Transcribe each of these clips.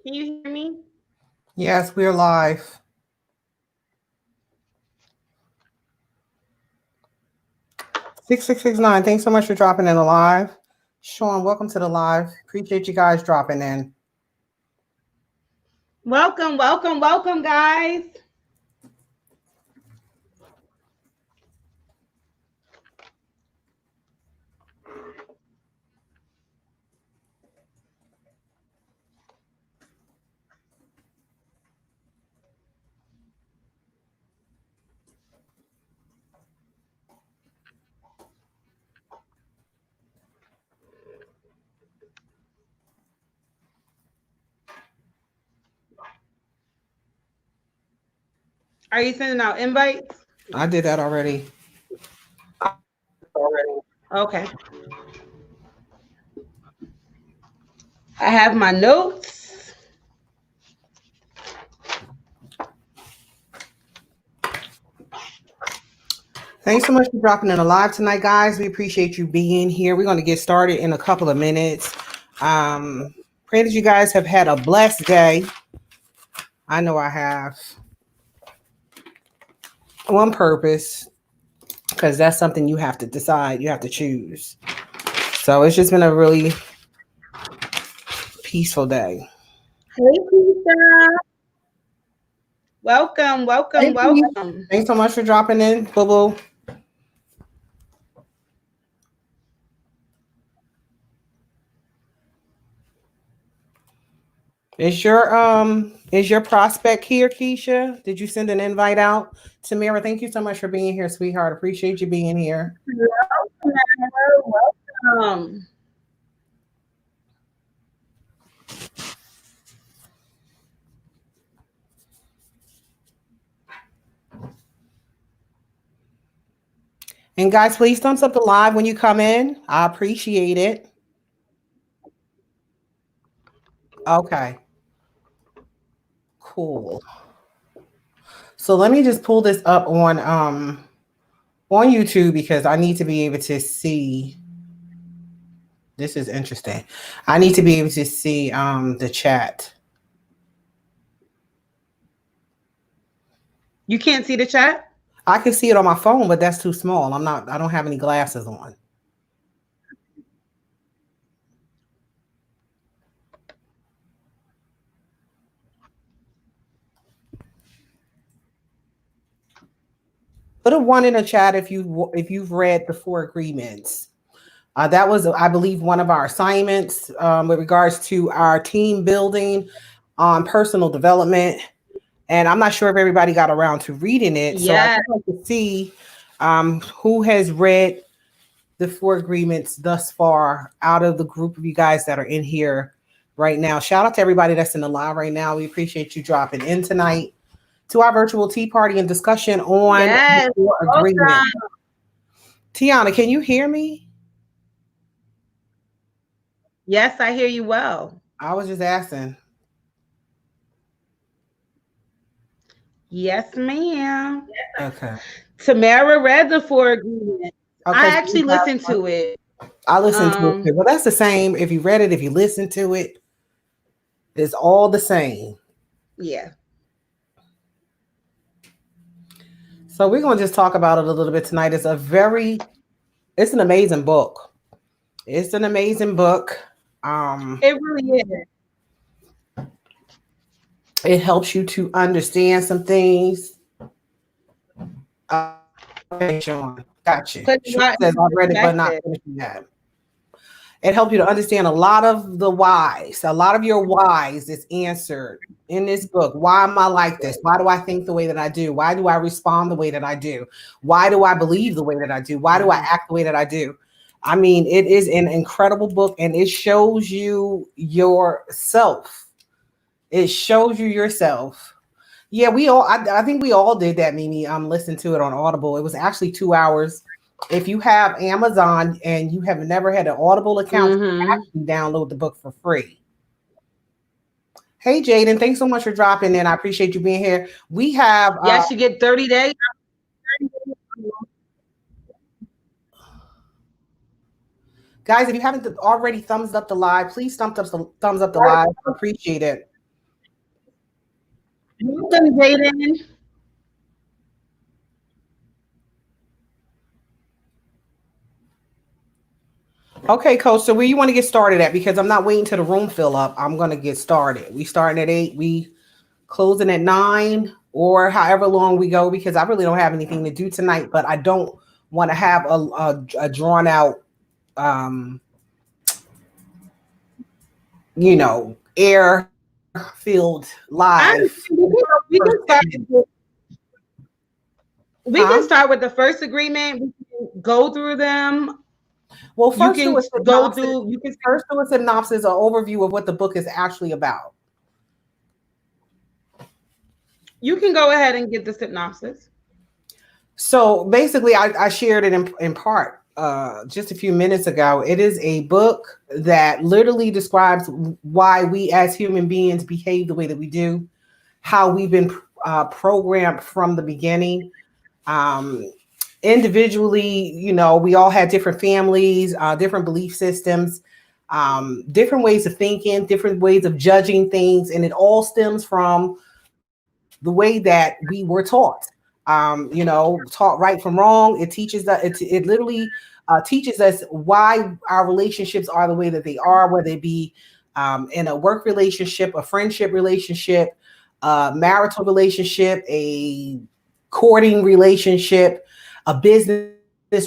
Can you hear me? Yes, we're live. 6669. Thanks so much for dropping in the live. Sean, welcome to the live. Appreciate you guys dropping in. Welcome, welcome, welcome, guys. Are you sending out invites? I did that already. Okay. I have my notes. Thanks so much for dropping in the live tonight, guys. We appreciate you being here. We're going to get started in a couple of minutes. Pray that you guys have had a blessed day. I know I have. On purpose, because that's something you have to decide. You have to choose. So it's just been a really peaceful day. Hey, Lisa. Welcome, welcome, Hey, Pete. welcome. Thanks so much for dropping in, Boo Boo. Is your prospect here, Keisha? Did you send an invite out? Tamara, thank you so much for being here, sweetheart. Appreciate you being here. Welcome. And guys, please thumbs up the live when you come in. I appreciate it. Okay, cool. So let me just pull this up on YouTube because I need to be able to see. This is interesting. I need to be able to see the chat. You can't see the chat? I can see it on my phone, but that's too small. I don't have any glasses on. Put a one in the chat if you've read the four agreements. That was, I believe, one of our assignments with regards to our team building on personal development. And I'm not sure if everybody got around to reading it. So I'd Yeah. like to see who has read the four agreements thus far out of the group of you guys that are in here right now. Shout out to everybody that's in the live right now. We appreciate you dropping in tonight to our virtual tea party and discussion on Yes. the four agreements. Tiana, can you hear me? Yes, I hear you well. I was just asking. Yes, ma'am. Okay. Tamara read the four agreements. I Okay. actually listened to it. I listened to it Um, too. Well, that's the same. If you read it, if you listen to it, it's all the same. yeah. So we're gonna just talk about it a little bit tonight. It's an amazing book. It's an amazing book. It really is. It helps you to understand some things. Okay, Sean, got you. Put a Sean lot says I into read it, but not perspective. finishing that. It helps you to understand a lot of the whys. A lot of your whys is answered in this book. Why am I like this? Why do I think the way that I do? Why do I respond the way that I do? Why do I believe the way that I do? Why do I act the way that I do? I mean, it is an incredible book and it shows you yourself. It shows you yourself. Yeah, I think we all did that, Mimi. Listen to it on Audible. It was actually 2 hours. If you have Amazon and you have never had an Audible account, you can Mm-hmm. actually download the book for free. Hey Jaden, thanks so much for dropping in. I appreciate you being here. We have Yes, you get 30 days. guys, if you haven't already thumbs up the live, please thumbs up the live. I appreciate it. Welcome, Jaden. Okay, Coach. So where you want to get started at? Because I'm not waiting till the room fill up. I'm gonna get started. We starting at 8. We closing at 9, or however long we go. Because I really don't have anything to do tonight. But I don't want to have a drawn out, um, air filled I live. understand. We can start. We can Huh? start with the first agreement. We can go through them. Well, You first do can a go synopsis. through. You can. First do a synopsis or overview of what the book is actually about. You can go ahead and get the synopsis. So basically, I shared it in part just a few minutes ago. It is a book that literally describes why we as human beings behave the way that we do, how we've been programmed from the beginning. Um, Individually, we all had different families, different belief systems, different ways of thinking, different ways of judging things, and it all stems from the way that we were taught. Taught right from wrong. It teaches that it literally teaches us why our relationships are the way that they are, whether it be in a work relationship, a friendship relationship, a marital relationship, a courting relationship, a business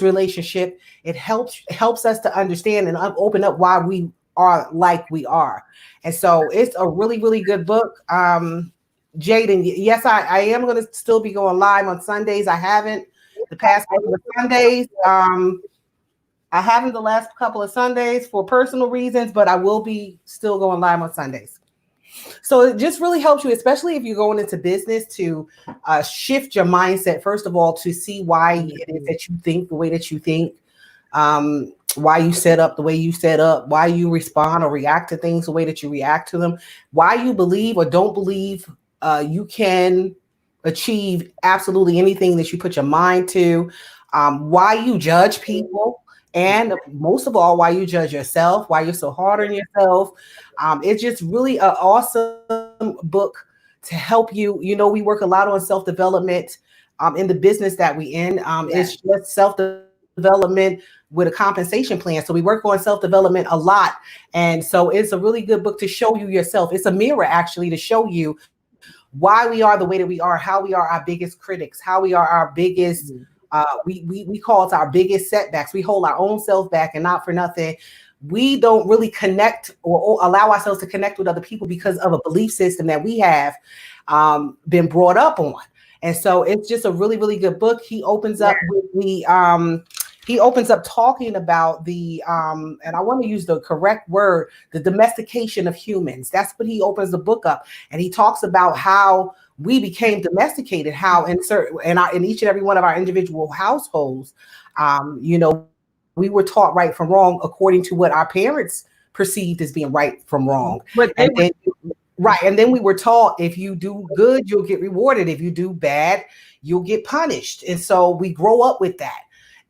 relationship. It helps us to understand and open up why we are like we are. And so it's a really, really good book. Jaden, yes, I am going to still be going live on Sundays. I haven't the past couple of Sundays. I haven't the last couple of Sundays for personal reasons, but I will be still going live on Sundays. So it just really helps you, especially if you're going into business, to shift your mindset, first of all, to see why it is that you think the way that you think, why you set up the way you set up, why you respond or react to things the way that you react to them, why you believe or don't believe you can achieve absolutely anything that you put your mind to, why you judge people, and most of all, why you judge yourself, why you're so hard on yourself. It's just really an awesome book to help you. We work a lot on self development in the business that we in. It's Yes. just self development with a compensation plan. So we work on self development a lot. And so it's a really good book to show you yourself. It's a mirror actually to show you why we are the way that we are, how we are our biggest critics, how we are our biggest we call it our biggest setbacks. We hold our own self back, and not for nothing. We don't really connect or allow ourselves to connect with other people because of a belief system that we have been brought up on. And so it's just a really, really good book. Yes. He opens up talking about and I want to use the correct word, the domestication of humans. That's what he opens the book up. And he talks about how we became domesticated, how in each and every one of our individual households, we were taught right from wrong according to what our parents perceived as being right from wrong. And But then they were. right. And then we were taught if you do good, you'll get rewarded. If you do bad, you'll get punished. And so we grow up with that.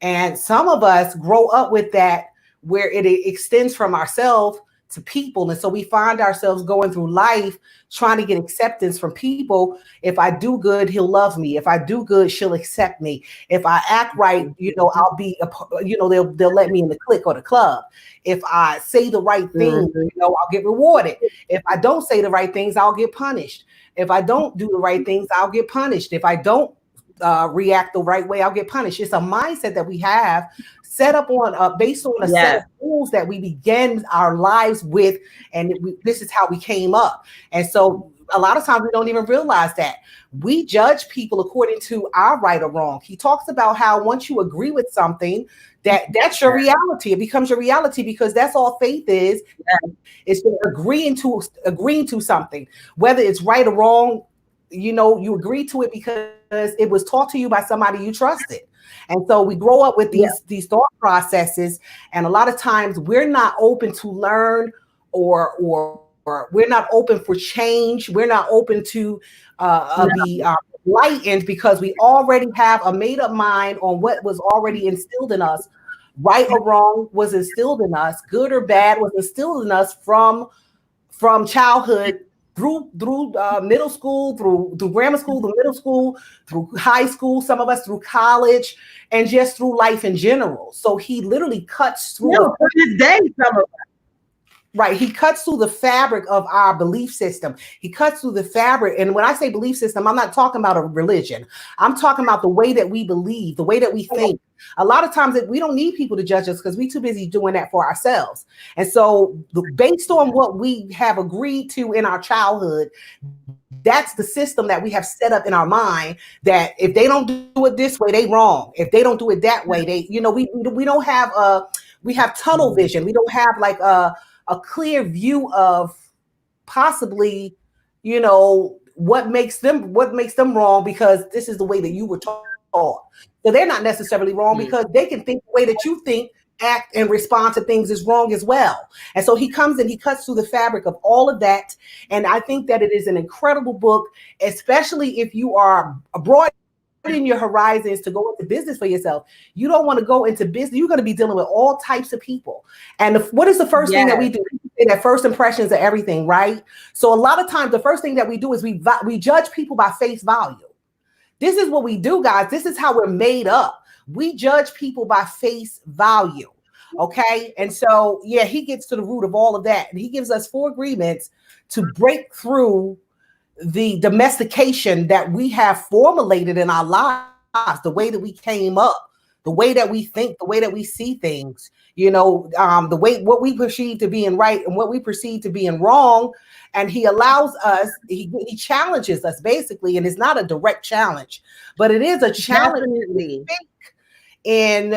And some of us grow up with that where it extends from ourselves to people. And so we find ourselves going through life trying to get acceptance from people. If I do good, he'll love me. If I do good, she'll accept me. If I act right, I'll be, they'll let me in the clique or the club. If I say the right thing, Mhm. I'll get rewarded. If I don't say the right things, I'll get punished. If I don't do the right things, I'll get punished. If I don't react the right way, I'll get punished. It's a mindset that we have set up on based on a set of Yes. rules that we began our lives with, and this is how we came up. And so a lot of times we don't even realize that we judge people according to our right or wrong. He talks about how once you agree with something, that's your reality. It becomes your reality because that's all faith is. It's agreeing to something, whether it's right or wrong. You agree to it because it was taught to you by somebody you trusted. And so we grow up with Yeah. these thought processes, and a lot of times we're not open to learn, or we're not open for change. We're not open to be No. enlightened because we already have a made up mind on what was already instilled in us. Right or wrong was instilled in us. Good or bad was instilled in us from childhood through middle school, through grammar school, through middle school, through high school, some of us through college, and just through life in general. So he literally cuts through No, to this day, some of right. He cuts through the fabric of our belief system. He cuts through the fabric. And when I say belief system, I'm not talking about a religion. I'm talking about the way that we believe, the way that we think. A lot of times that we don't need people to judge us because we're too busy doing that for ourselves. And so based on what we have agreed to in our childhood, that's the system that we have set up in our mind, that if they don't do it this way, they wrong. If they don't do it that way, they, we don't have we have tunnel vision. We don't have like a clear view of possibly, what makes them wrong, because this is the way that you were taught. So they're not necessarily wrong because they can think the way that you think, act, and respond to things is wrong as well. And so he comes and he cuts through the fabric of all of that. And I think that it is an incredible book, especially if you are abroad in your horizons to go into business for yourself. You don't want to go into business. You're going to be dealing with all types of people. And what is the first thing that we do? That first impressions are everything, right? So a lot of times the first thing that we do is we judge people by face value. This is what we do, guys. This is how we're made up. We judge people by face value. Okay. And so, yeah, he gets to the root of all of that. And he gives us 4 agreements to break through the domestication that we have formulated in our lives, the way that we came up, the way that we think, the way that we see things, the way what we perceive to being right and what we perceive to being wrong. And he allows us, he challenges us basically, and it's not a direct challenge, but it is a challenge. Definitely. And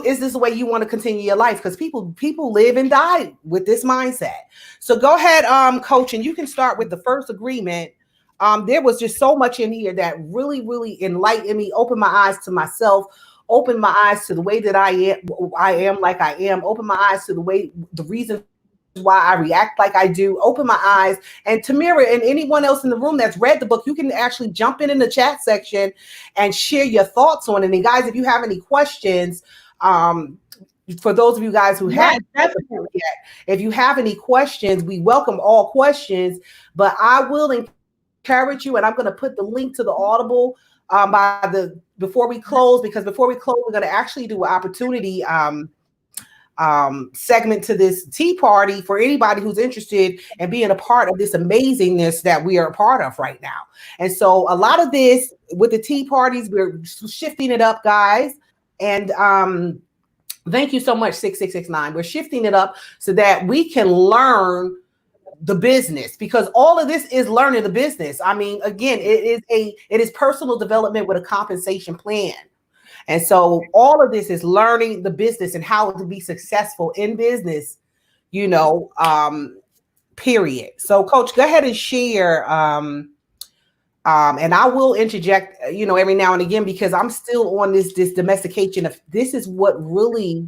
is this the way you want to continue your life? Because people live and die with this mindset. So go ahead, Coach, and you can start with the first agreement. There was just so much in here that really, really enlightened me, opened my eyes to myself, opened my eyes to the way that I am like I am, opened my eyes to the reason why I react like I do, open my eyes. And Tamira and anyone else in the room that's read the book, you can actually jump in the chat section and share your thoughts on it. And guys, if you have any questions, for those of you guys who haven't yet, if you have any questions, we welcome all questions, but I will encourage you, and I'm going to put the link to the Audible before we close, because before we close, we're going to actually do an opportunity segment to this tea party for anybody who's interested in being a part of this amazingness that we are a part of right now. And so a lot of this with the tea parties, we're shifting it up, guys. And thank you so much, 6669. We're shifting it up so that we can learn the business, because all of this is learning the business. I mean, again, it is personal development with a compensation plan. And so all of this is learning the business and how to be successful in business, period. So Coach, go ahead and share. And I will interject, every now and again, because I'm still on this domestication of, this is what really,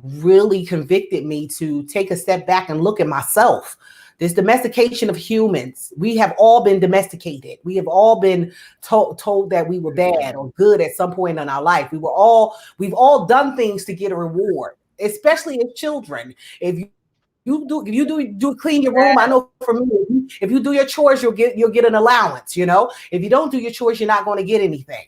really convicted me to take a step back and look at myself. This domestication of humans. We have all been domesticated. We have all been told that we were bad or good at some point in our life. We've all done things to get a reward, especially as children. If you do clean your room, I know for me, if you do your chores, you'll get an allowance. If you don't do your chores, you're not going to get anything.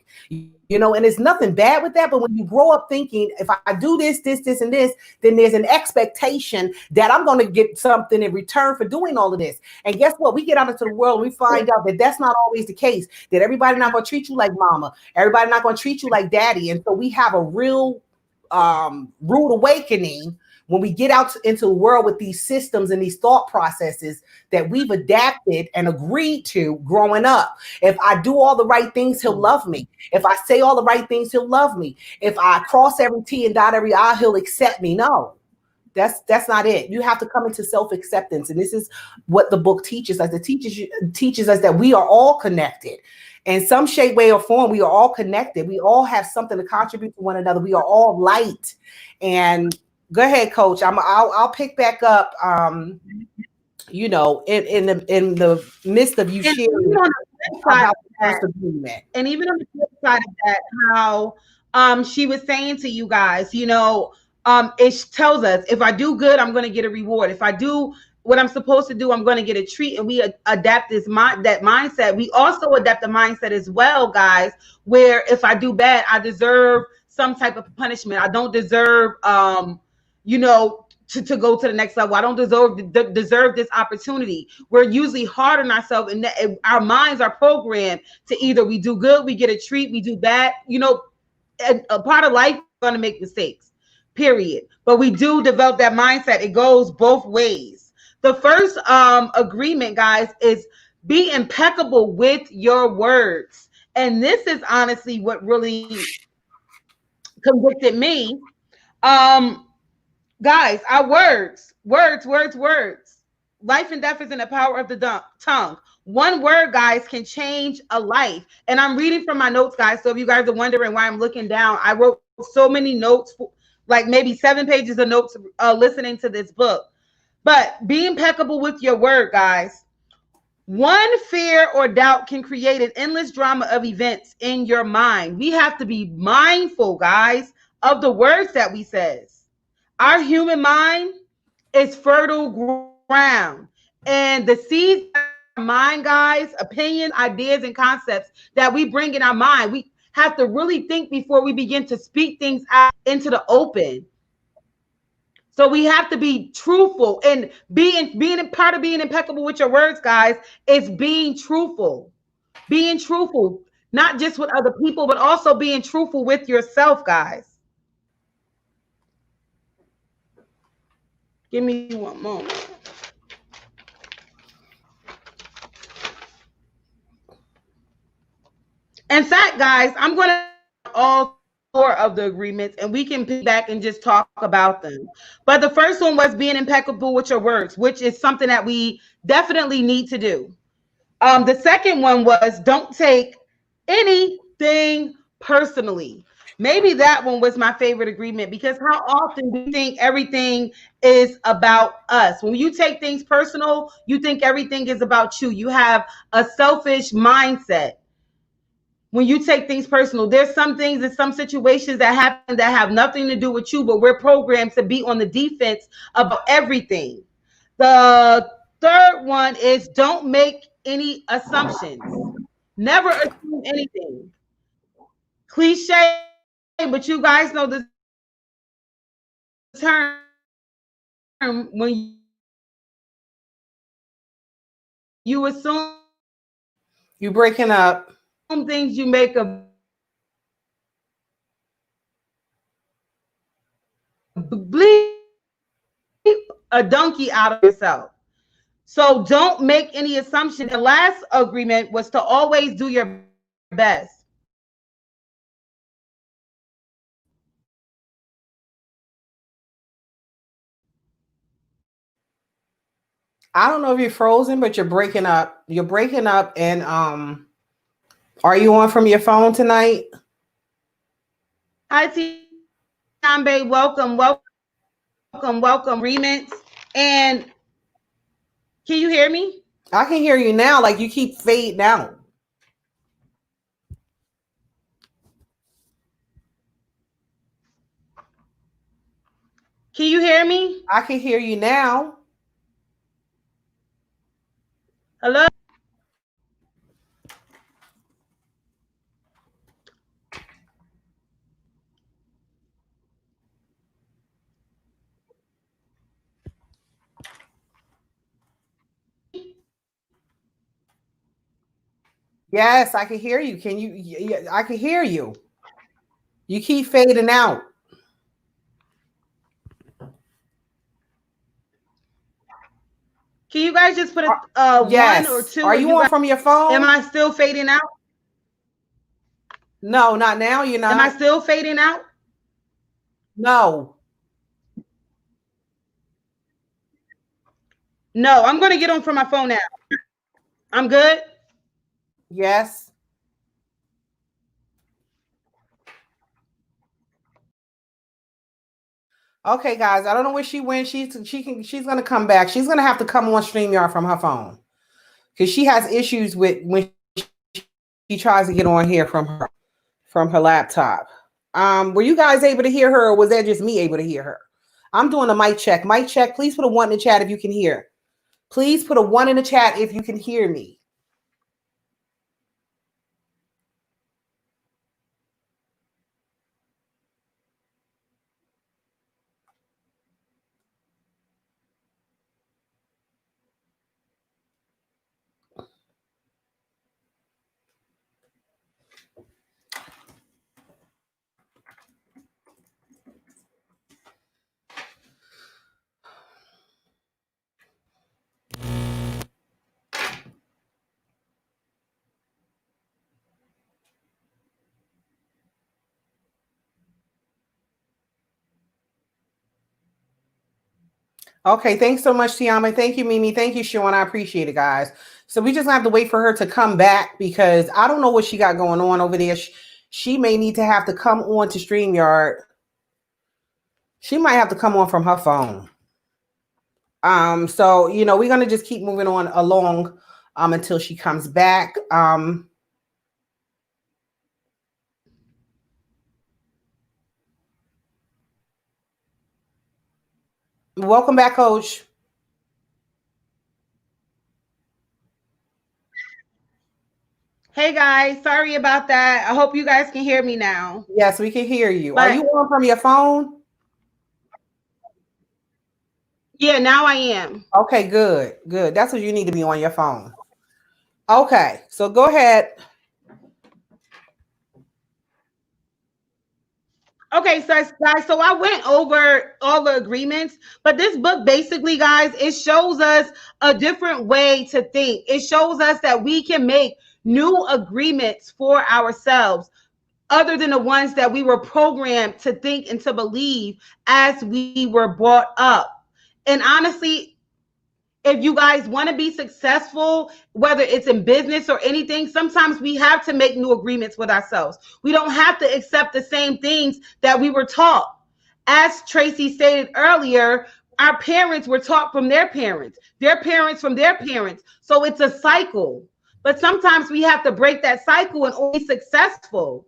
And there's nothing bad with that. But when you grow up thinking, if I do this, and this, then there's an expectation that I'm going to get something in return for doing all of this. And guess what? We get out into the world and we find out that that's not always the case, that everybody not going to treat you like mama. Everybody not going to treat you like daddy. And so we have a real rude awakening when we get out into the world with these systems and these thought processes that we've adapted and agreed to growing up. If I do all the right things, he'll love me. If I say all the right things, he'll love me. If I cross every T and dot every I, he'll accept me. No, that's not it. You have to come into self-acceptance. And this is what the book teaches us. It teaches us that we are all connected. In some shape, way, or form, we are all connected. We all have something to contribute to one another. We are all light. And go ahead, Coach. I'll pick back up. In the midst of you sharing about the first agreement, and even on the flip side of that, how she was saying to you guys, it tells us if I do good, I'm going to get a reward. If I do what I'm supposed to do, I'm going to get a treat, and we adapt that mindset. We also adapt the mindset as well, guys, where if I do bad, I deserve some type of punishment. I don't deserve, to go to the next level. I don't deserve this opportunity. We're usually hard on ourselves, and our minds are programmed to either we do good, we get a treat, we do bad. A part of life, we're going to make mistakes, period. But we do develop that mindset. It goes both ways. The first agreement, guys, is be impeccable with your words. And this is honestly what really convicted me. Guys, our words. Life and death is in the power of the tongue. One word, guys, can change a life. And I'm reading from my notes, guys. So if you guys are wondering why I'm looking down, I wrote so many notes, like maybe 7 pages of notes, listening to this book. But be impeccable with your word, guys. One fear or doubt can create an endless drama of events in your mind. We have to be mindful, guys, of the words that we say. Our human mind is fertile ground, and the seeds in our mind, guys, opinions, ideas, and concepts that we bring in our mind, we have to really think before we begin to speak things out into the open. So we have to be truthful, and being part of being impeccable with your words, guys, is being truthful. Being truthful, not just with other people, but also being truthful with yourself, guys. Give me one moment. In fact, guys, I'm going to all 4 of the agreements, and we can pick back and just talk about them. But the first one was being impeccable with your words, which is something that we definitely need to do. The second one was don't take anything personally. Maybe that one was my favorite agreement, because how often do you think everything is about us? When you take things personal, you think everything is about you. You have a selfish mindset. When you take things personal, there's some things and some situations that happen that have nothing to do with you, but we're programmed to be on the defense about everything. The third one is don't make any assumptions. Never assume anything. Cliche, but you guys know the term when you assume You breaking up. things, you make a bleep a donkey out of yourself. So don't make any assumption. The last agreement was to always do your best. I don't know if you're frozen, but you're breaking up. You're breaking up, and are you on from your phone tonight? Hi, Tambe. Welcome. Agreements. And can you hear me? I can hear you now. Like you keep fading out. Can you hear me? I can hear you now. Hello? Yes, I can hear you. Can you? Yeah, I can hear you. You keep fading out. Can you guys just put a Yes. 1 or 2? Are you on from your phone? Am I still fading out? No, not now. You're not. Am I still fading out? No. No, I'm going to get on from my phone now. I'm good. Yes. Okay, guys. I don't know where she went. She's gonna come back. She's gonna have to come on StreamYard from her phone because she has issues with when she tries to get on here from her laptop. Were you guys able to hear her, or was that just me able to hear her? I'm doing a mic check. Mic check. Please put a 1 in the chat if you can hear. Please put a 1 in the chat if you can hear me. Okay, thanks so much, Tiama. Thank you, Mimi. Thank you, Sean. I appreciate it, guys. So we just have to wait for her to come back because I don't know what she got going on over there. She may need to have to come on to StreamYard. She might have to come on from her phone. So we're gonna just keep moving on along until she comes back. Welcome back, Coach. Hey guys, sorry about that. I hope you guys can hear me now. Yes, we can hear you. But are you on from your phone? Yeah, now I am. Okay, good. That's what you need to be on your phone. Okay, so go ahead. Okay, so guys, so I went over all the agreements, but this book basically, guys, it shows us a different way to think. It shows us that we can make new agreements for ourselves other than the ones that we were programmed to think and to believe as we were brought up. And honestly, if you guys want to be successful, whether it's in business or anything, sometimes we have to make new agreements with ourselves. We don't have to accept the same things that we were taught. As Tracy stated earlier, our parents were taught from their parents from their parents. So it's a cycle. But sometimes we have to break that cycle and be successful.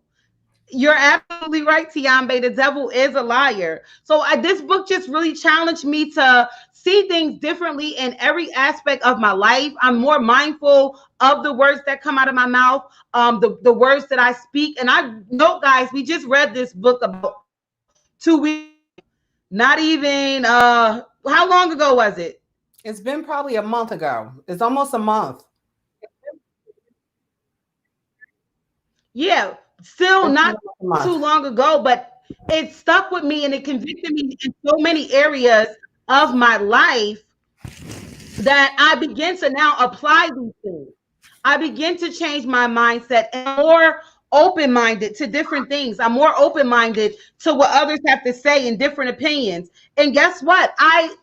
You're absolutely right, Tiambe. The devil is a liar. So this book just really challenged me to see things differently in every aspect of my life. I'm more mindful of the words that come out of my mouth, the words that I speak. And I know, guys, we just read this book about 2 weeks. Not even how long ago was it? It's been probably a month ago. It's almost a month. Yeah, still not too long ago, but it stuck with me and it convicted me in so many areas of my life that I begin to now apply these things. I begin to change my mindset and more open-minded to different things. I'm more open-minded to what others have to say and different opinions. And guess what? I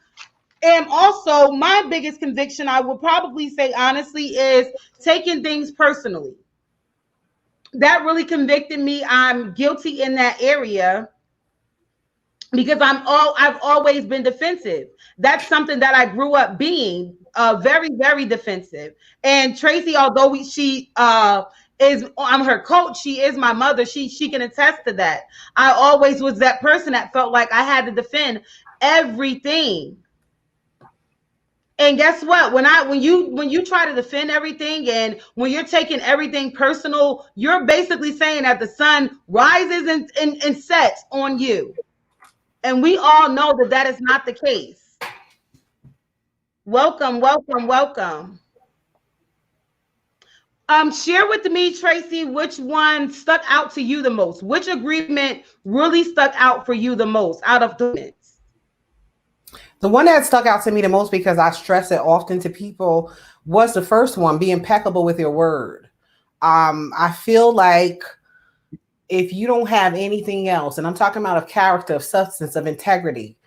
am also, my biggest conviction, I would probably say honestly, is taking things personally. That really convicted me. I'm guilty in that area because I've always been defensive. That's something that I grew up being, very, very defensive. And Tracy, although I'm her coach, she is my mother. She can attest to that. I always was that person that felt like I had to defend everything. And guess what? When you try to defend everything and when you're taking everything personal, you're basically saying that the sun rises and sets on you. And we all know that that is not the case. Welcome. Share with me, Tracy, which one stuck out to you the most? Which agreement really stuck out for you the most out of the minutes? The one that stuck out to me the most, because I stress it often to people, was the first one: be impeccable with your word. I feel like if you don't have anything else, and I'm talking about of character, of substance, of integrity,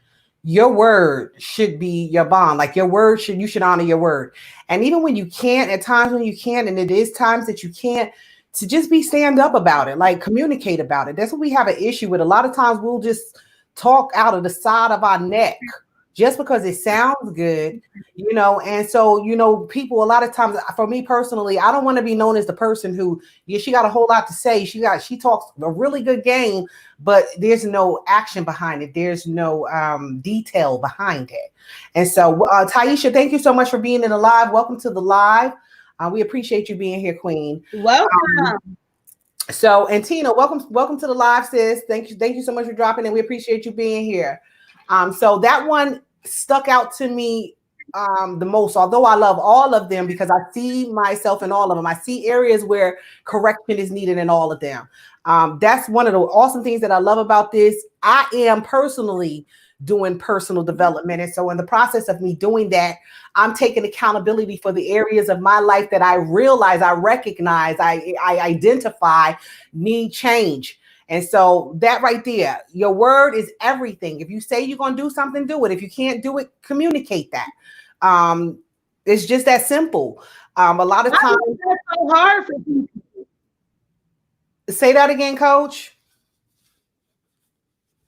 your word should be your bond. Like you should honor your word. And even when you can't, at times when you can't, and it is times that you can't, to just be stand up about it, like communicate about it. That's what we have an issue with. A lot of times we'll just talk out of the side of our neck just because it sounds good, you know. And so, you know, people, a lot of times, for me personally, I don't want to be known as the person who, yeah, she got a whole lot to say. She talks a really good game, but there's no action behind it. There's no detail behind it. And so, Taisha, thank you so much for being in the live. Welcome to the live. We appreciate you being here, Queen. Welcome. So, and Tina, welcome to the live, sis. Thank you so much for dropping in. We appreciate you being here. So that one stuck out to me the most, although I love all of them because I see myself in all of them. I see areas where correction is needed in all of them. That's one of the awesome things that I love about this. I am personally doing personal development. And so in the process of me doing that, I'm taking accountability for the areas of my life that I realize, I recognize, I identify need change. And so that right there, your word is everything. If you say you're going to do something, do it. If you can't do it, communicate that. It's just that simple. A lot of times, it's so hard for people. Say that again, Coach.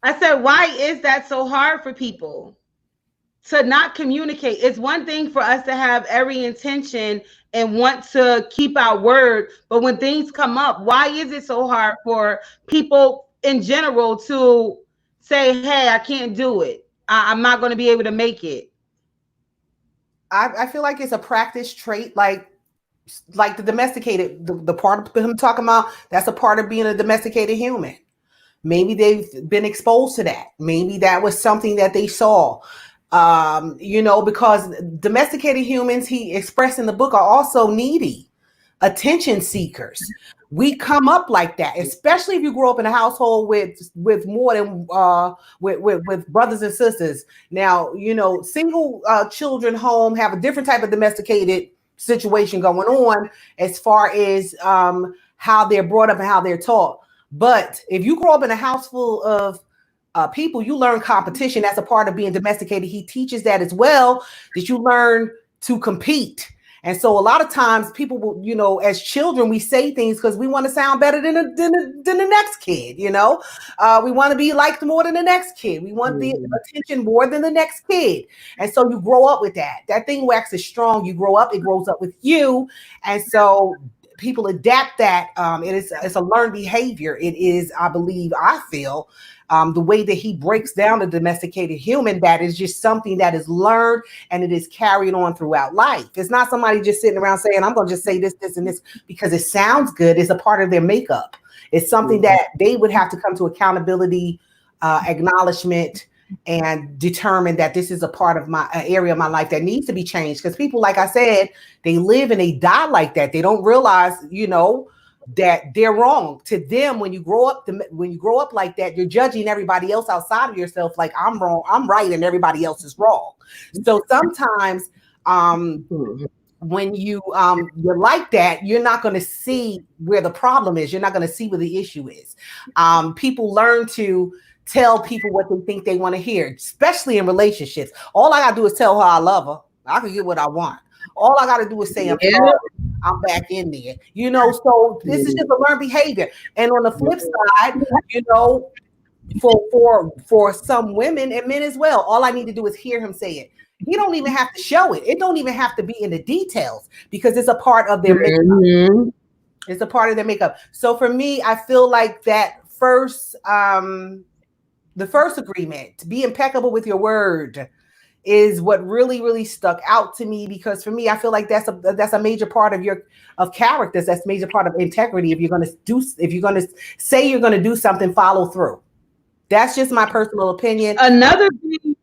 I said, why is that so hard for people to not communicate? It's one thing for us to have every intention and want to keep our word, but when things come up, why is it so hard for people in general to say, hey, I can't do it. I'm not going to be able to make it. I feel like it's a practice trait, like the domesticated, the part of him talking about, that's a part of being a domesticated human. Maybe they've been exposed to that. Maybe that was something that they saw. You know, because domesticated humans, he expressed in the book, are also needy, attention seekers. We come up like that, especially if you grow up in a household with more than with brothers and sisters. Now, you know, single children home have a different type of domesticated situation going on as far as how they're brought up and how they're taught. But if you grow up in a house full of people, you learn competition. That's a part of being domesticated. He teaches that as well, that you learn to compete. And so a lot of times people will, you know, as children, we say things because we want to sound better than the next kid, you know. We want to be liked more than the next kid. We want the attention more than the next kid. And so you grow up with that. That thing waxes strong. You grow up, it grows up with you. And so people adapt that. It's a learned behavior. It is, I believe, I feel, the way that he breaks down the domesticated human, that is just something that is learned and it is carried on throughout life. It's not somebody just sitting around saying, I'm going to just say this, this, and this because it sounds good. It's a part of their makeup. It's something that they would have to come to accountability, acknowledgement, and determine that this is a part of my area of my life that needs to be changed. Because people, like I said, they live and they die like that. They don't realize, you know, that they're wrong. To them, when you grow up like that, you're judging everybody else outside of yourself like I'm wrong, I'm right, and everybody else is wrong. So sometimes when you're like that, you're not going to see where the problem is. You're not going to see where the issue is. People learn to tell people what they think they want to hear, especially in relationships. All I gotta do is tell her I love her. I can get what I want. All I gotta do is say I'm sorry. I'm back in there. You know, so this is just a learned behavior. And on the flip side, you know, for some women and men as well, all I need to do is hear him say it. You don't even have to show it. It don't even have to be in the details because it's a part of their makeup. It's a part of their makeup. So for me, I feel like that first the first agreement, to be impeccable with your word, is what really, really stuck out to me, because for me, I feel like that's a major part of characters. That's a major part of integrity. If you're going to say you're going to do something, follow through. That's just my personal opinion. Another thing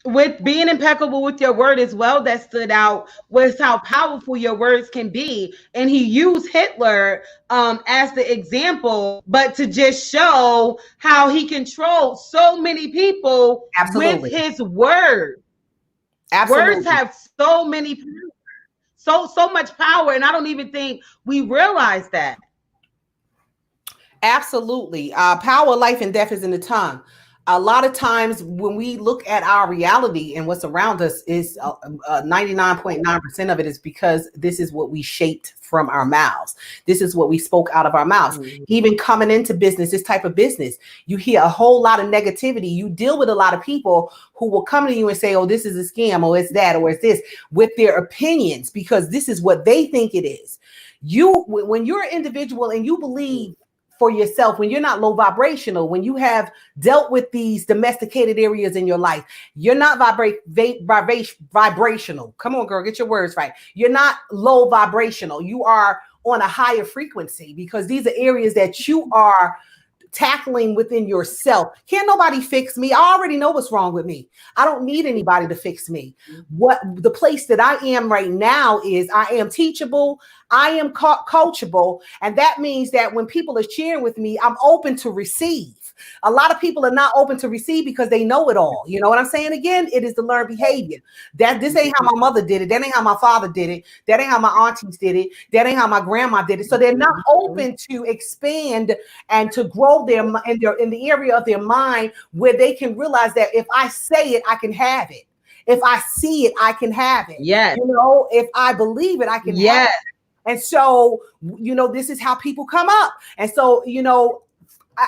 with being impeccable with your word as well that stood out was how powerful your words can be. And he used Hitler as the example, but to just show how he controlled so many people with his word. Absolutely. Words have so much power, and I don't even think we realize that. Absolutely. Power, life, and death is in the tongue. a lot of times when we look at our reality and what's around us is 99.9% of it is because this is what we shaped from our mouths. This is what we spoke out of our mouths. Even coming into business, this type of business, you hear a whole lot of negativity. You deal with a lot of people who will come to you and say, oh, this is a scam, or it's that, or it's this, with their opinions, because this is what they think it is. When you're an individual and you believe for yourself, when you're not low vibrational, when you have dealt with these domesticated areas in your life, you're not vibrational. Come on, girl, get your words right. You're not low vibrational. You are on a higher frequency, because these are areas that you are tackling within yourself. Can't nobody fix me. I already know what's wrong with me. I don't need anybody to fix me. What the place that I am right now is I am teachable. I am coachable. And that means that when people are sharing with me, I'm open to receive. A lot of people are not open to receive because they know it all. You know what I'm saying? Again, it is the learned behavior. That this ain't how my mother did it. That ain't how my father did it. That ain't how my aunties did it. That ain't how my grandma did it. So they're not open to expand and to grow them in the area of their mind where they can realize that if I say it, I can have it. If I see it, I can have it. Yes. You know, if I believe it, I can have it. And so, you know, this is how people come up. And so, you know,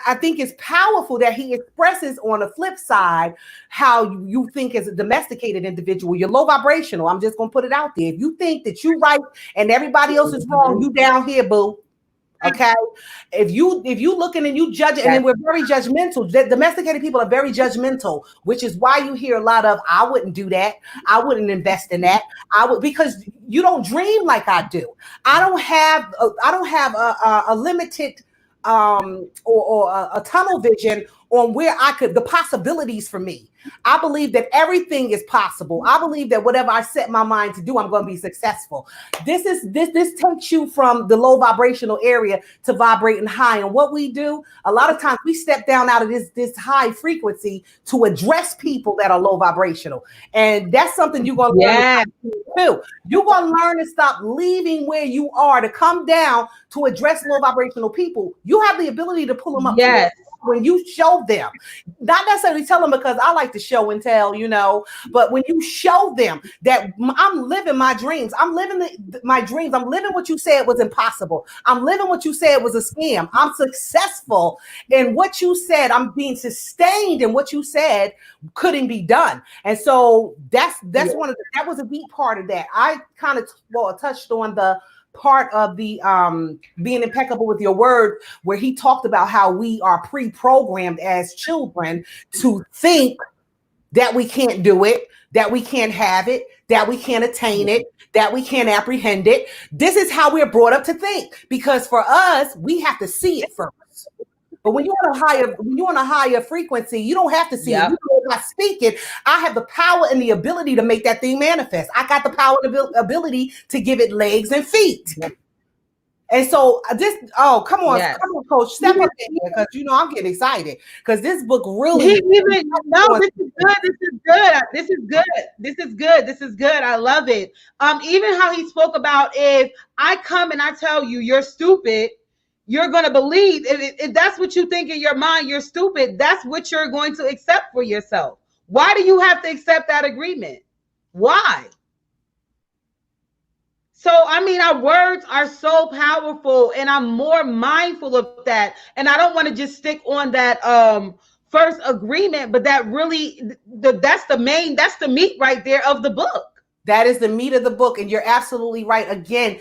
I think it's powerful that he expresses on the flip side how you think as a domesticated individual, you're low vibrational. I'm just going to put it out there. If you think that you're right and everybody else is wrong, you down here, boo. Okay. If you looking and you judge, and then we're very judgmental. Domesticated people are very judgmental, which is why you hear a lot of, I wouldn't do that. I wouldn't invest in that. I would, because you don't dream like I do. I don't have a limited or a tunnel vision on where the possibilities for me. I believe that everything is possible. I believe that whatever I set my mind to do, I'm going to be successful. This takes you from the low vibrational area to vibrating high. And what we do, a lot of times we step down out of this high frequency to address people that are low vibrational. And that's something you're going to learn too. You're going to learn to stop leaving where you are to come down to address low vibrational people. You have the ability to pull them up. Yes. When you show them, not necessarily tell them, because I like to show and tell, you know, but when you show them that I'm living my dreams, I'm living my dreams, I'm living what you said was impossible, I'm living what you said was a scam, I'm successful in what you said, I'm being sustained in what you said couldn't be done. And so that's one of that was a deep part of that. I kind of touched on the part of the being impeccable with your word, where he talked about how we are pre-programmed as children to think that we can't do it, that we can't have it, that we can't attain it, that we can't apprehend it. This is how we're brought up to think, because for us, we have to see it first. But when you're on a higher frequency, you don't have to see it. You know, if I speak it, I have the power and the ability to make that thing manifest. I got the power and the ability to give it legs and feet. And so come on, Coach, step up in here, because you know I'm getting excited, because this book really. This is good. I love it. Even how he spoke about, if I come and I tell you you're stupid, you're going to believe. If that's what you think in your mind, you're stupid, that's what you're going to accept for yourself. Why do you have to accept that agreement? Why? So, I mean, our words are so powerful, and I'm more mindful of that. And I don't want to just stick on that first agreement, but that really, that's the meat right there of the book. That is the meat of the book. And you're absolutely right. Again,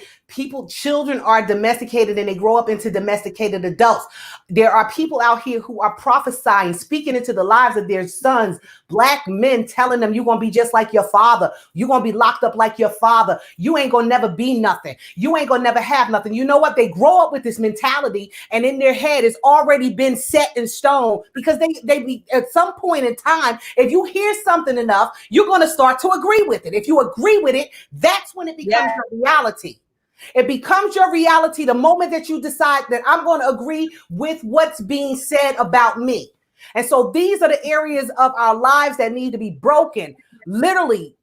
children are domesticated and they grow up into domesticated adults. There are people out here who are prophesying, speaking into the lives of their sons, Black men, telling them you're going to be just like your father. You're going to be locked up like your father. You ain't going to never be nothing. You ain't going to never have nothing. You know what? They grow up with this mentality, and in their head it's already been set in stone, because they be at some point in time, if you hear something enough, you're going to start to agree with it. If you agree with it, that's when it becomes your reality. It becomes your reality the moment that you decide that I'm going to agree with what's being said about me. And so these are the areas of our lives that need to be broken, literally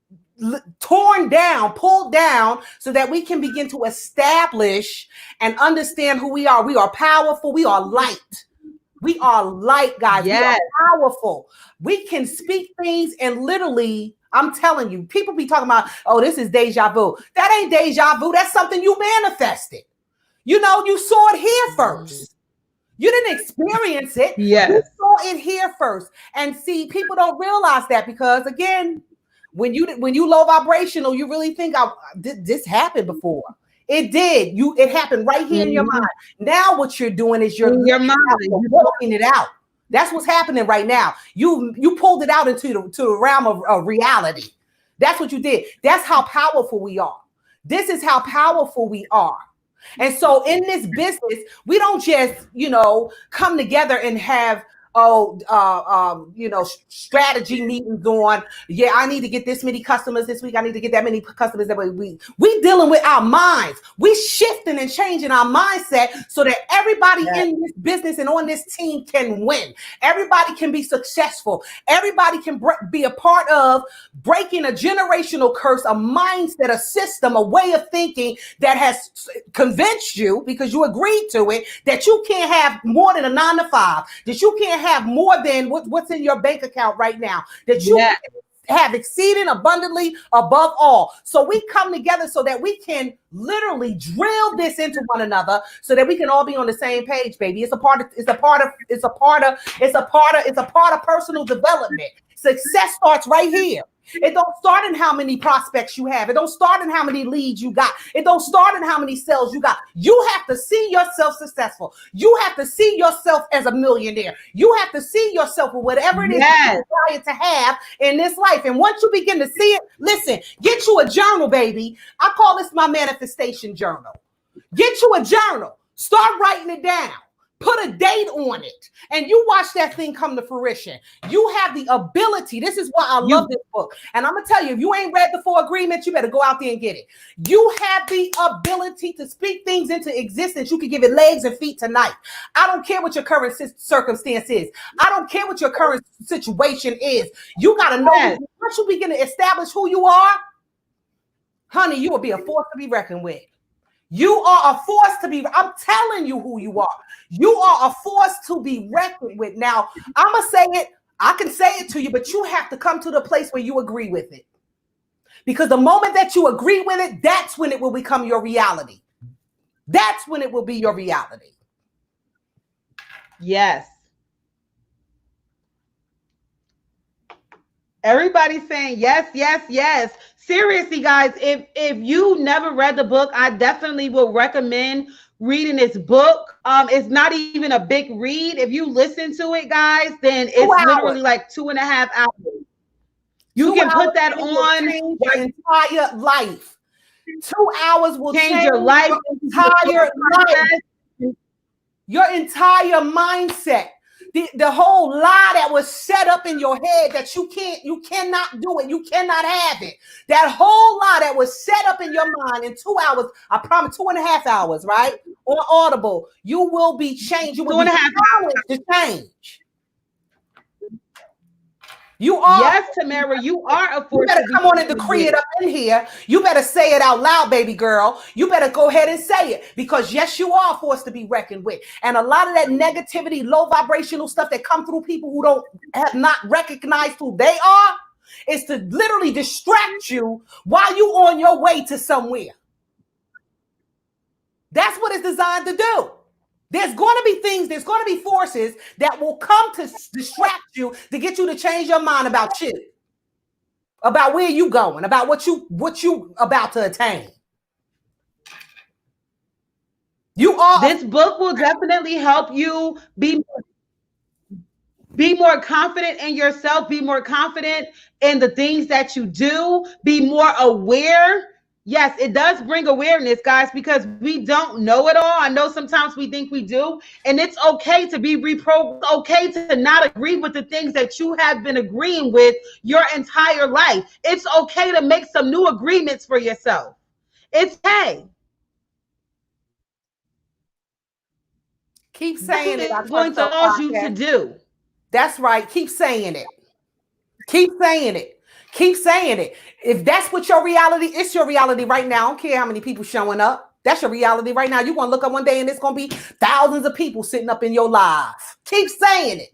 torn down, pulled down, so that we can begin to establish and understand who we are. We are powerful. We are light. We are light, guys. We are Yes. powerful. We can speak things and literally, I'm telling you, people be talking about, oh, this is deja vu. That ain't deja vu. That's something you manifested. You know, you saw it here first. You didn't experience it. You Yes. saw it here first. And see, people don't realize that because again, when you low vibrational, you really think this happened before. It did. It happened right here in your mind. Now what you're doing is you're In your mind. walking it out. That's what's happening right now. You pulled it out into the realm of reality. That's what you did. That's how powerful we are. This is how powerful we are. And so in this business, we don't just, come together and have, strategy meetings on, yeah, I need to get this many customers this week. I need to get that many customers that week. We dealing with our minds. We shifting and changing our mindset so that everybody in this business and on this team can win. Everybody can be successful. Everybody can be a part of breaking a generational curse, a mindset, a system, a way of thinking that has convinced you because you agreed to it that you can't have more than a 9-to-5, that you can't have more than what's in your bank account right now, that you have exceeding abundantly above all. So we come together so that we can literally drill this into one another so that we can all be on the same page, baby. It's a part of personal development. Success starts right here. It don't start in how many prospects you have. It don't start in how many leads you got. It don't start in how many sales you got. You have to see yourself successful. You have to see yourself as a millionaire. You have to see yourself with whatever it is you desire to have in this life. And once you begin to see it, listen, get you a journal, baby. I call this my manifestation journal. Get you a journal. Start writing it down. Put a date on it and you watch that thing come to fruition. You have the ability. This is why I love this book. And I'm going to tell you, if you ain't read the 4 Agreements, you better go out there and get it. You have the ability to speak things into existence. You can give it legs and feet tonight. I don't care what your current circumstance is. I don't care what your current situation is. You got to know once you begin to establish who you are, honey, you will be a force to be reckoned with. You are a force to be, I'm telling you who you are. You are a force to be reckoned with. Now, I'm going to say it, I can say it to you, but you have to come to the place where you agree with it. Because the moment that you agree with it, that's when it will become your reality. That's when it will be your reality. Yes. Everybody's saying yes, yes, yes. Seriously, guys, if you never read the book, I definitely will recommend reading this book. It's not even a big read. If you listen to it, guys, then it's literally like 2.5 hours. You can put that on your entire life. 2 hours will change your life, your entire life, your entire mindset. The whole lie that was set up in your head that you cannot do it, you cannot have it. That whole lie that was set up in your mind in 2 hours, I promise 2.5 hours, right? On Audible, you will be changed. You will 2.5 hours to change. You are. Yes, Tamara, you are a force. You better come on and decree it up in here. You better say it out loud, baby girl. You better go ahead and say it because yes, you are a force to be reckoned with. And a lot of that negativity, low vibrational stuff that come through people who have not recognized who they are is to literally distract you while you on your way to somewhere. That's what it's designed to do. There's going to be things, there's going to be forces that will come to distract you to get you to change your mind about you, about where you going, about what you about to attain. This book will definitely help you be more confident in yourself, be more confident in the things that you do, be more aware. Yes, it does bring awareness, guys, because we don't know it all. I know sometimes we think we do, and it's okay to be reprogrammed. It's okay to not agree with the things that you have been agreeing with your entire life. It's okay to make some new agreements for yourself. It's okay. Keep saying it. It's going to cause you to do. That's right. Keep saying it. Keep saying it. Keep saying it. If that's what your reality, it's your reality right now. I don't care how many people showing up. That's your reality right now. You're going to look up one day and it's going to be thousands of people sitting up in your live. Keep saying it.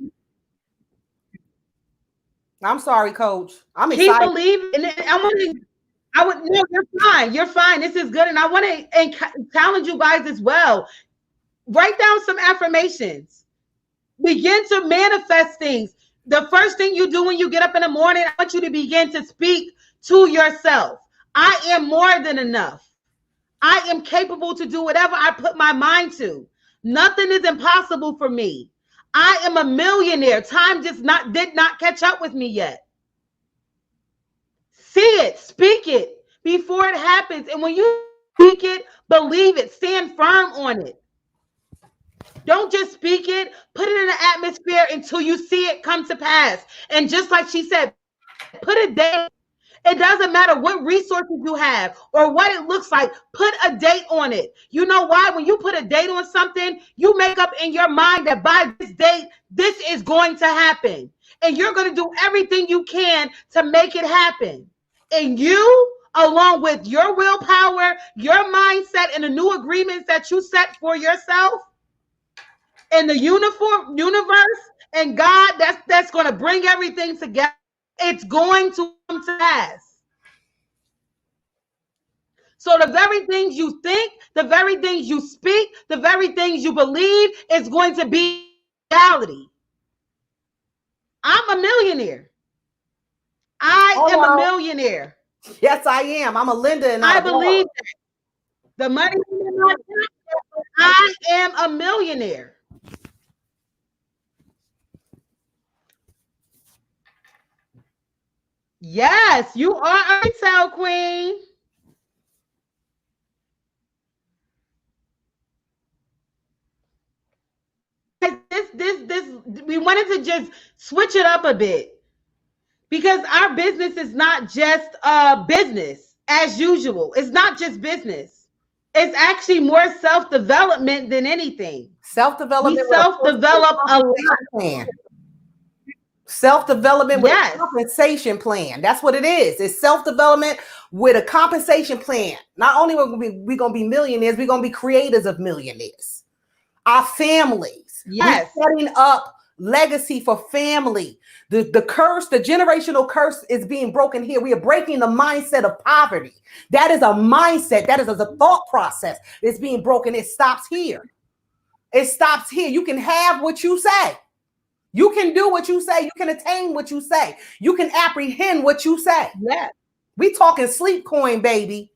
I'm sorry, Coach. I'm Keep excited. believing. And I would, no, you're fine. You're fine. This is good. And I want to challenge you guys as well. Write down some affirmations. Begin to manifest things. The first thing you do when you get up in the morning, I want you to begin to speak to yourself. I am more than enough. I am capable to do whatever I put my mind to. Nothing is impossible for me. I am a millionaire. Time just did not catch up with me yet. See it, speak it before it happens. And when you speak it, believe it, stand firm on it. Don't just speak it, put it in the atmosphere until you see it come to pass. And just like she said, put a date. It doesn't matter what resources you have or what it looks like. Put a date on it. You know why? When you put a date on something, you make up in your mind that by this date, this is going to happen. And you're going to do everything you can to make it happen. And you, along with your willpower, your mindset, and the new agreements that you set for yourself, and the universe and God, that's going to bring everything together. It's going to come to pass. So the very things you think, the very things you speak, the very things you believe is going to be reality. I'm a millionaire. I am a millionaire. Yes, I am. I'm a Linda, and I believe that. The money in my account, I am a millionaire. Yes, you are a retail queen. This we wanted to just switch it up a bit because our business is not just business as usual. It's not just business. It's actually more self-development than anything. Self-development. We self-develop a lot. Self-development with a compensation plan. That's what it is. It's self-development with a compensation plan. Not only are we going to be millionaires, we're going to be creators of millionaires. Our families. Yes. We're setting up legacy for family. The curse, the generational curse is being broken here. We are breaking the mindset of poverty. That is a mindset. That is a thought process. It's being broken. It stops here. It stops here. You can have what you say. You can do what you say. You can attain what you say. You can apprehend what you say. Yeah. We talking sleep coin, baby.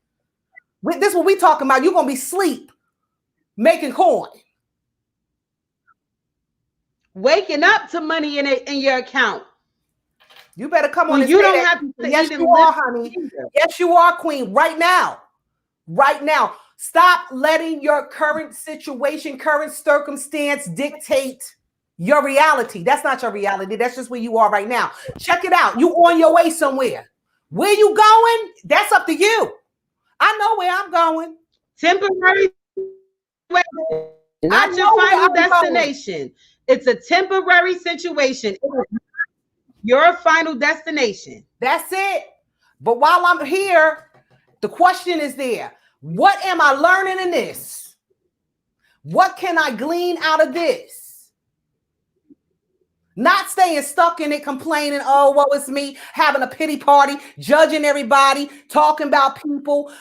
This is what we talking about. You're going to be sleep making coin. Waking up to money in your account. You better come on. And you don't have to. Yes, you are, honey. Yes, you are, queen. Right now. Right now. Stop letting your current situation, current circumstance dictate your reality. That's not your reality. That's just where you are right now. Check it out. You on your way somewhere. Where you going? That's up to you. I know where I'm going. Temporary. Not your final destination. It's a temporary situation. Your final destination. That's it. But while I'm here, the question is there. What am I learning in this? What can I glean out of this? Not staying stuck in it, complaining, oh, what was me, having a pity party, judging everybody, talking about people,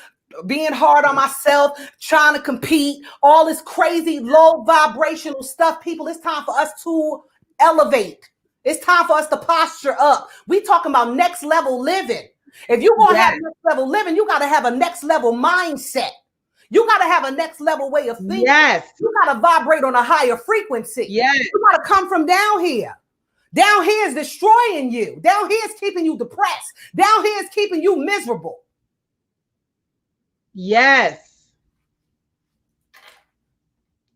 being hard on myself, trying to compete, all this crazy low vibrational stuff. People, it's time for us to elevate. It's time for us to posture up. We talking about next level living. If you're going to have next level living, you got to have a next level mindset. You got to have a next level way of thinking. Yes. You got to vibrate on a higher frequency. Yes. You got to come from down here. Down here is destroying you. Down here is keeping you depressed. Down here is keeping you miserable. Yes.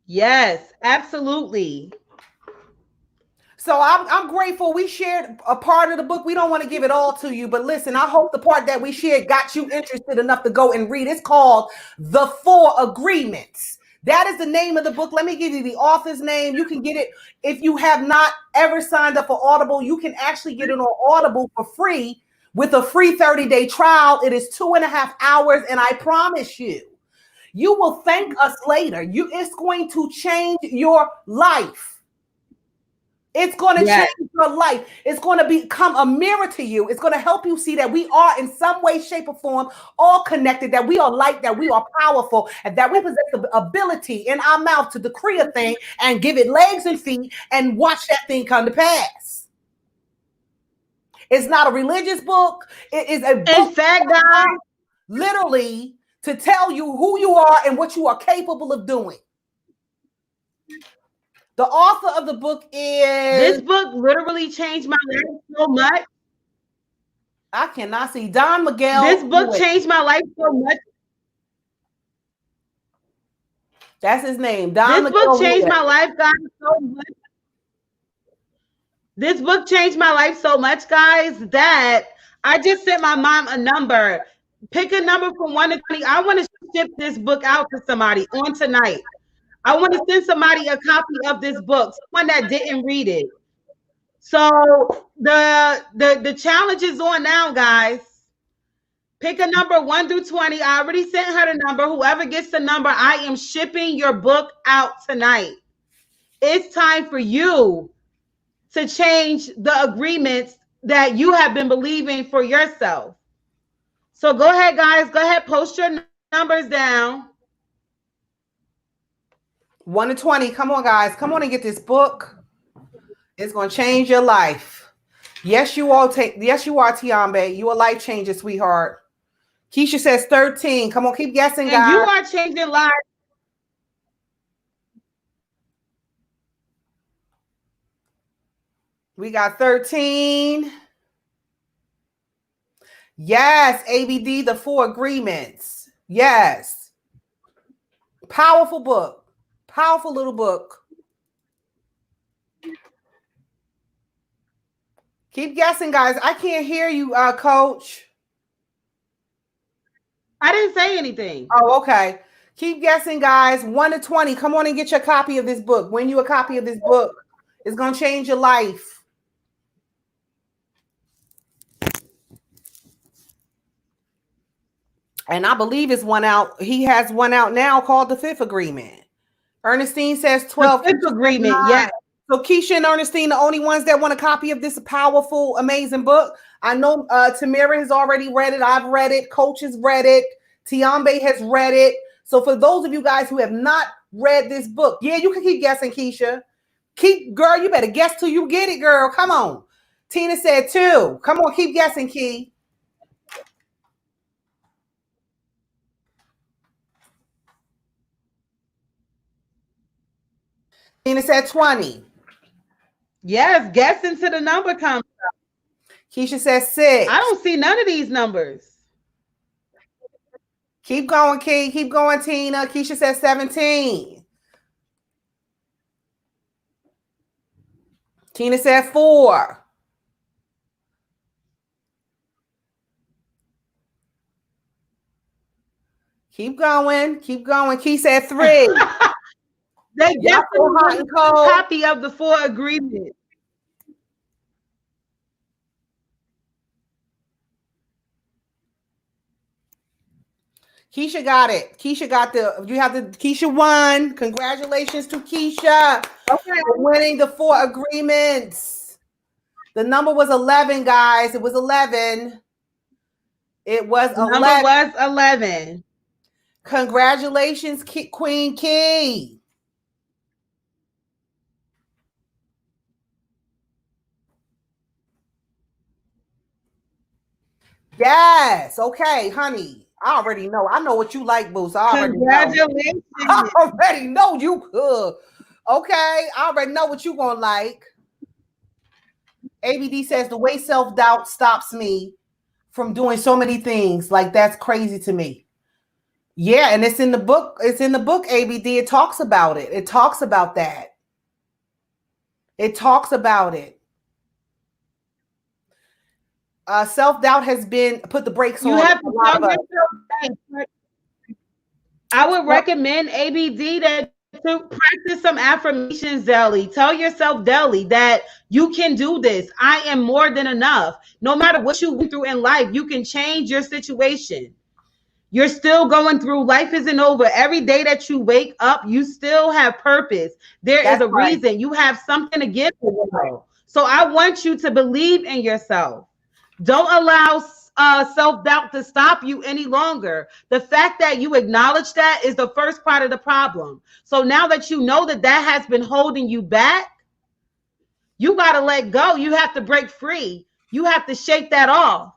Yes, absolutely. So I'm grateful we shared a part of the book. We don't want to give it all to you, but listen, I hope the part that we shared got you interested enough to go and read. It's called The 4 Agreements. That is the name of the book. Let me give you the author's name. You can get it if you have not ever signed up for Audible. You can actually get it on Audible for free with a free 30-day trial. It is 2.5 hours, and I promise you, You will thank us later. It's going to change your life. It's going to Yes. change your life. It's going to become a mirror to you. It's going to help you see that we are in some way, shape, or form all connected, that we are light, that we are powerful, and that we possess the ability in our mouth to decree a thing and give it legs and feet and watch that thing come to pass. It's not a religious book. It is a book. In fact, guys, Literally to tell you who you are and what you are capable of doing. The author of the book is... this book literally changed my life so much. I cannot see. Don Miguel. This book changed my life so much. That's his name. Don This Miguel book changed my life, guys, so much. This book changed my life so much, guys, that I just sent my mom a number. Pick a number from 1 to 20. I want to ship this book out to somebody on tonight. I want to send somebody a copy of this book, someone that didn't read it. So the challenge is on now, guys. Pick a number 1 through 20. I already sent her the number. Whoever gets the number, I am shipping your book out tonight. It's time for you to change the agreements that you have been believing for yourself. So go ahead, guys. Go ahead, post your numbers down. 1 to 20. Come on, guys. Come on and get this book. It's going to change your life. Yes, you are, Tiambe. You a life changer, sweetheart. Keisha says 13. Come on, keep guessing, guys. And you are changing lives. We got 13. Yes, ABD, the 4 agreements. Yes. Powerful book. Powerful little book. Keep guessing, guys. I can't hear you, Coach. I didn't say anything. Oh, okay. Keep guessing, guys. 1 to 20. Come on and get your copy of this book. Win you a copy of this book. It's going to change your life. And I believe it's one out. He has one out now called The Fifth Agreement. Ernestine says 12. The Fifth Agreement, yes. So Keisha and Ernestine, the only ones that want a copy of this powerful, amazing book. I know Tamara has already read it. I've read it. Coach has read it. Tiambe has read it. So for those of you guys who have not read this book, yeah, you can keep guessing, Keisha. Girl, you better guess till you get it, girl. Come on. Tina said 2. Come on, keep guessing, Key. Tina said 20. Yes, guess until the number comes up. Keisha says 6. I don't see none of these numbers. Keep going, Key. Keep going, Tina. Keisha says 17. Tina said 4. Keep going. Keep going. Key said 3. They definitely want a copy of the 4 agreements. Keisha got it. Keisha got Keisha won. Congratulations to Keisha for winning the 4 agreements. The number was 11, guys. It was 11. It was 11. The number was 11. Congratulations, Queen Key. Yes. Okay, honey. I already know. I know what you like, Boost. Congratulations. I already know you could. Okay. I already know what you're going to like. ABD says the way self-doubt stops me from doing so many things. Like, that's crazy to me. Yeah. And it's in the book. It's in the book, ABD. It talks about it. It talks about that. It talks about it. Self-doubt has been put the brakes on. You have to tell yourself. I would recommend ABD that to practice some affirmations daily. Tell yourself daily that you can do this. I am more than enough. No matter what you went through in life, you can change your situation. You're still going through. Life isn't over. Every day that you wake up, you still have purpose. There is That's a right. reason. You have something to give the world. So I want you to believe in yourself. Don't allow self-doubt to stop you any longer. The fact that you acknowledge that is the first part of the problem. So now that you know that that has been holding you back, you got to let go. You have to break free. You have to shake that off.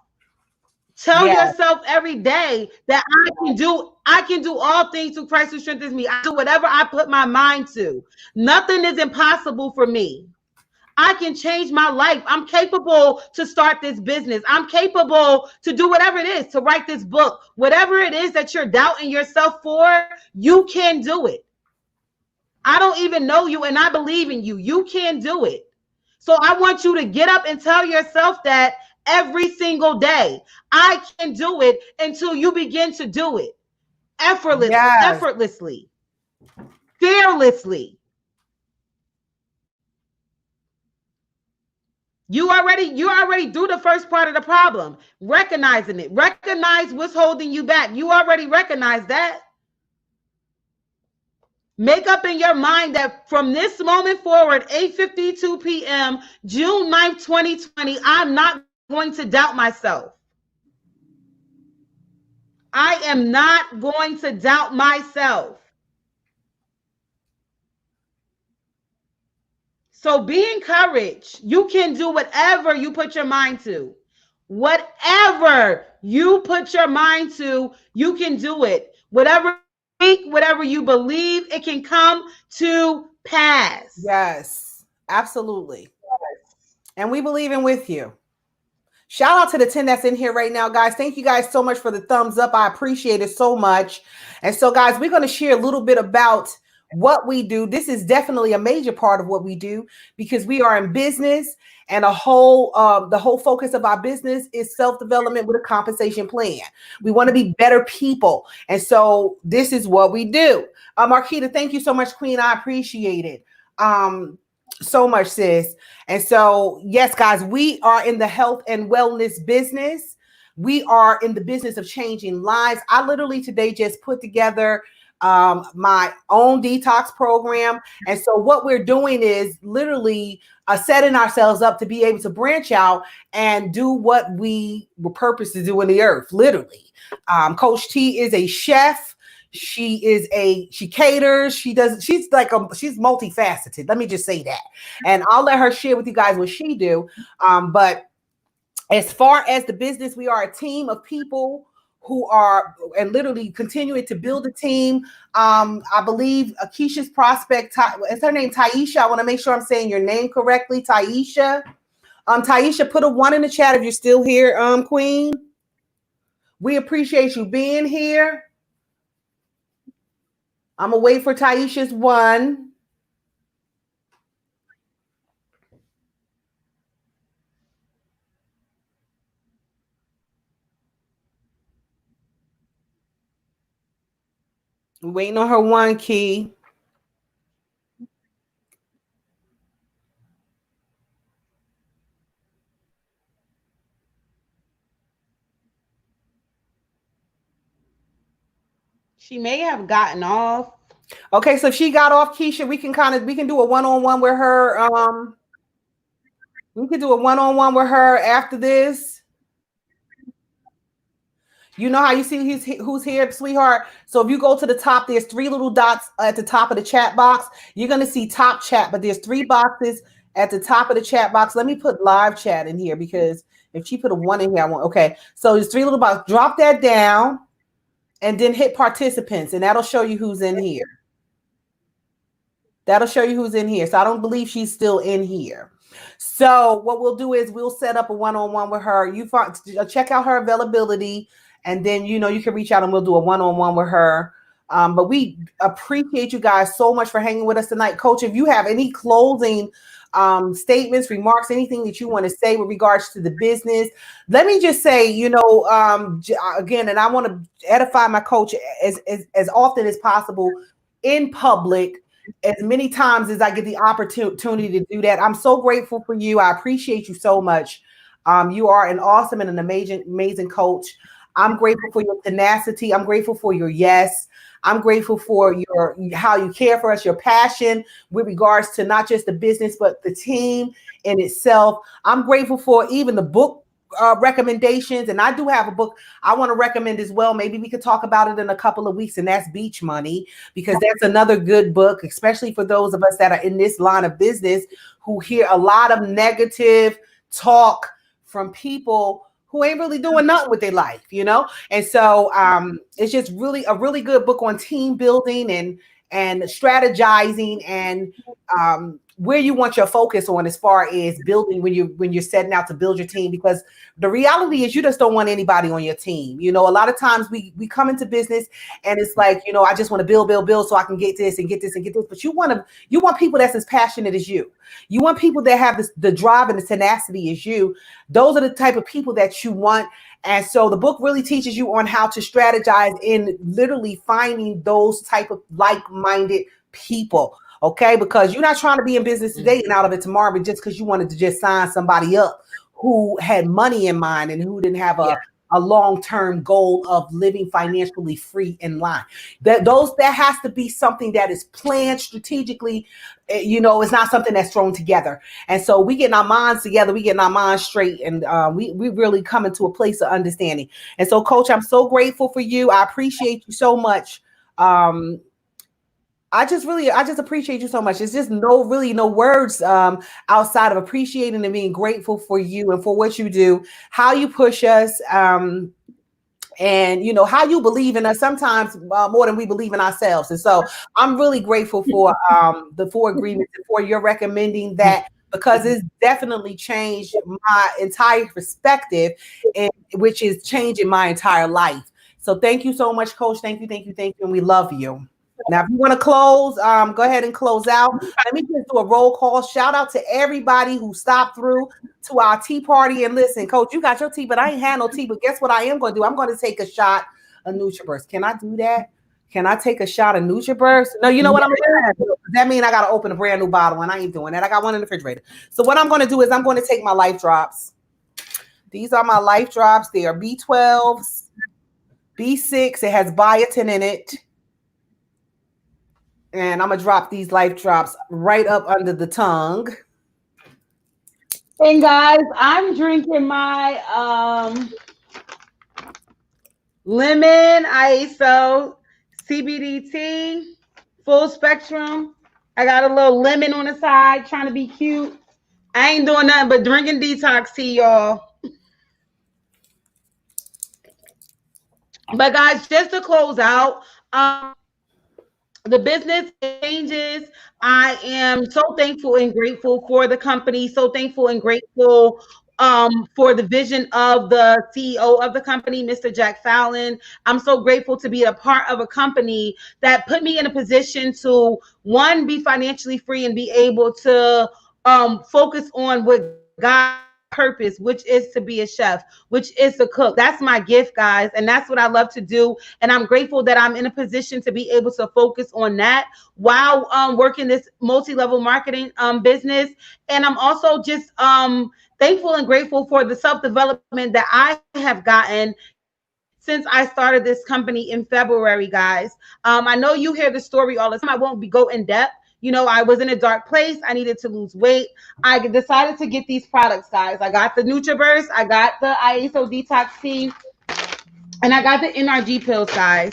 Tell Yeah. yourself every day that I can do all things through Christ who strengthens me. I do whatever I put my mind to. Nothing is impossible for me. I can change my life. I'm capable to start this business. I'm capable to do whatever it is, to write this book. Whatever it is that you're doubting yourself for, you can do it. I don't even know you and I believe in you. You can do it. So I want you to get up and tell yourself that every single day. I can do it until you begin to do it. Yes. Effortlessly, fearlessly. You already do the first part of the problem, recognizing it. Recognize what's holding you back. You already recognize that. Make up in your mind that from this moment forward, 8:52 p.m., June 9th, 2020, I'm not going to doubt myself. I am not going to doubt myself. So be encouraged. You can do whatever you put your mind to. Whatever you put your mind to, you can do it. Whatever you think, whatever you believe, it can come to pass. Yes. Absolutely. And we believe in with you. Shout out to the 10 that's in here right now, guys. Thank you guys so much for the thumbs up. I appreciate it so much. And so, guys, we're going to share a little bit about what we do. This is definitely a major part of what we do because we are in business, and the whole focus of our business is self-development with a compensation plan. We want to be better people. And so this is what we do. Marquita, thank you so much, Queen. I appreciate it. So much, sis. And so, yes, guys, we are in the health and wellness business. We are in the business of changing lives. I literally today just put together my own detox program. And so what we're doing is literally setting ourselves up to be able to branch out and do what we were purposed to do in the earth, literally. Coach T is a chef. She caters. She's multifaceted. Let me just say that. And I'll let her share with you guys what she do. But as far as the business, we are a team of people who are and literally continuing to build a team. I believe Keisha's prospect, is her name Taisha? I want to make sure I'm saying your name correctly. Taisha. Taisha, put a 1 in the chat if you're still here, Queen. We appreciate you being here. I'm gonna wait for Taisha's 1. I'm waiting on her 1 key. She may have gotten off. Okay, so if she got off, Keisha, we can do a one-on-one with her. We can do a one-on-one with her after this. You know how you see who's here, sweetheart? So if you go to the top, there's 3 little dots at the top of the chat box. You're going to see top chat, but there's 3 boxes at the top of the chat box. Let me put live chat in here because if she put a 1 in here, I want, okay. So there's 3 little boxes. Drop that down and then hit participants, and that'll show you who's in here. That'll show you who's in here. So I don't believe she's still in here. So what we'll do is we'll set up a one-on-one with her. You check out her availability, and then you can reach out and we'll do a one-on-one with her. But we appreciate you guys so much for hanging with us tonight. Coach, if you have any closing statements, remarks, anything that you want to say with regards to the business, let me just say, again, and I want to edify my coach as often as possible in public, as many times as I get the opportunity to do that. I'm so grateful for you. I appreciate you so much. You are an awesome and an amazing coach. I'm grateful for your tenacity. I'm grateful for your yes. I'm grateful for your how you care for us, your passion with regards to not just the business, but the team in itself. I'm grateful for even the book recommendations. And I do have a book I want to recommend as well. Maybe we could talk about it in a couple of weeks, and that's Beach Money, because that's another good book, especially for those of us that are in this line of business who hear a lot of negative talk from people who ain't really doing nothing with their life, you know? And so it's just really a really good book on team building and strategizing and where you want your focus on as far as building when you're setting out to build your team, because the reality is you just don't want anybody on your team. You know, a lot of times we come into business and it's like, you know, I just want to build so I can get this and get this and get this. But you want people that's as passionate as you. You want people that have the drive and the tenacity as you. Those are the type of people that you want. And so the book really teaches you on how to strategize in literally finding those type of like-minded people. Okay, because you're not trying to be in business today and out of it tomorrow, but just because you wanted to just sign somebody up who had money in mind and who didn't have a long-term goal of living financially free in line. That has to be something that is planned strategically. You know, it's not something that's thrown together. And so we getting our minds together, we getting our minds straight, and we really come into a place of understanding. And so, Coach, I'm so grateful for you. I appreciate you so much. I just appreciate you so much. It's just no words outside of appreciating and being grateful for you and for what you do, how you push us, and you know how you believe in us sometimes more than we believe in ourselves. And so I'm really grateful for the 4 agreements and for your recommending that, because it's definitely changed my entire perspective, and which is changing my entire life. So thank you so much, Coach. Thank you, and we love you. Now, if you want to close, go ahead and close out. Let me just do a roll call. Shout out to everybody who stopped through to our tea party. And listen, Coach, you got your tea, but I ain't had no tea. But guess what I am going to do? I'm going to take a shot of NutriBurst. Can I do that? Can I take a shot of NutriBurst? No, you know what I'm going to do? That means I got to open a brand new bottle, and I ain't doing that. I got one in the refrigerator. So what I'm going to do is I'm going to take my Life Drops. These are my Life Drops. They are B12s, B6. It has biotin in it. And I'm going to drop these Life Drops right up under the tongue. And guys, I'm drinking my lemon ISO CBD tea, full spectrum. I got a little lemon on the side, trying to be cute. I ain't doing nothing but drinking detox tea, y'all. But guys, just to close out, the business changes. I am so thankful and grateful for the company, so thankful and grateful for the vision of the CEO of the company, Mr. Jack Fallon. I'm so grateful to be a part of a company that put me in a position to, one, be financially free and be able to focus on what God purpose, which is to be a chef, which is to cook. That's my gift, guys, and that's what I love to do. And I'm grateful that I'm in a position to be able to focus on that while working this multi-level marketing business. And I'm also just thankful and grateful for the self-development that I have gotten since I started this company in February, guys. I know you hear the story all the time. I won't go in depth. You know, I was in a dark place. I needed to lose weight. I decided to get these products, guys. I got the NutriBurst, I got the ISO Detox Tea, and I got the NRG pills, guys.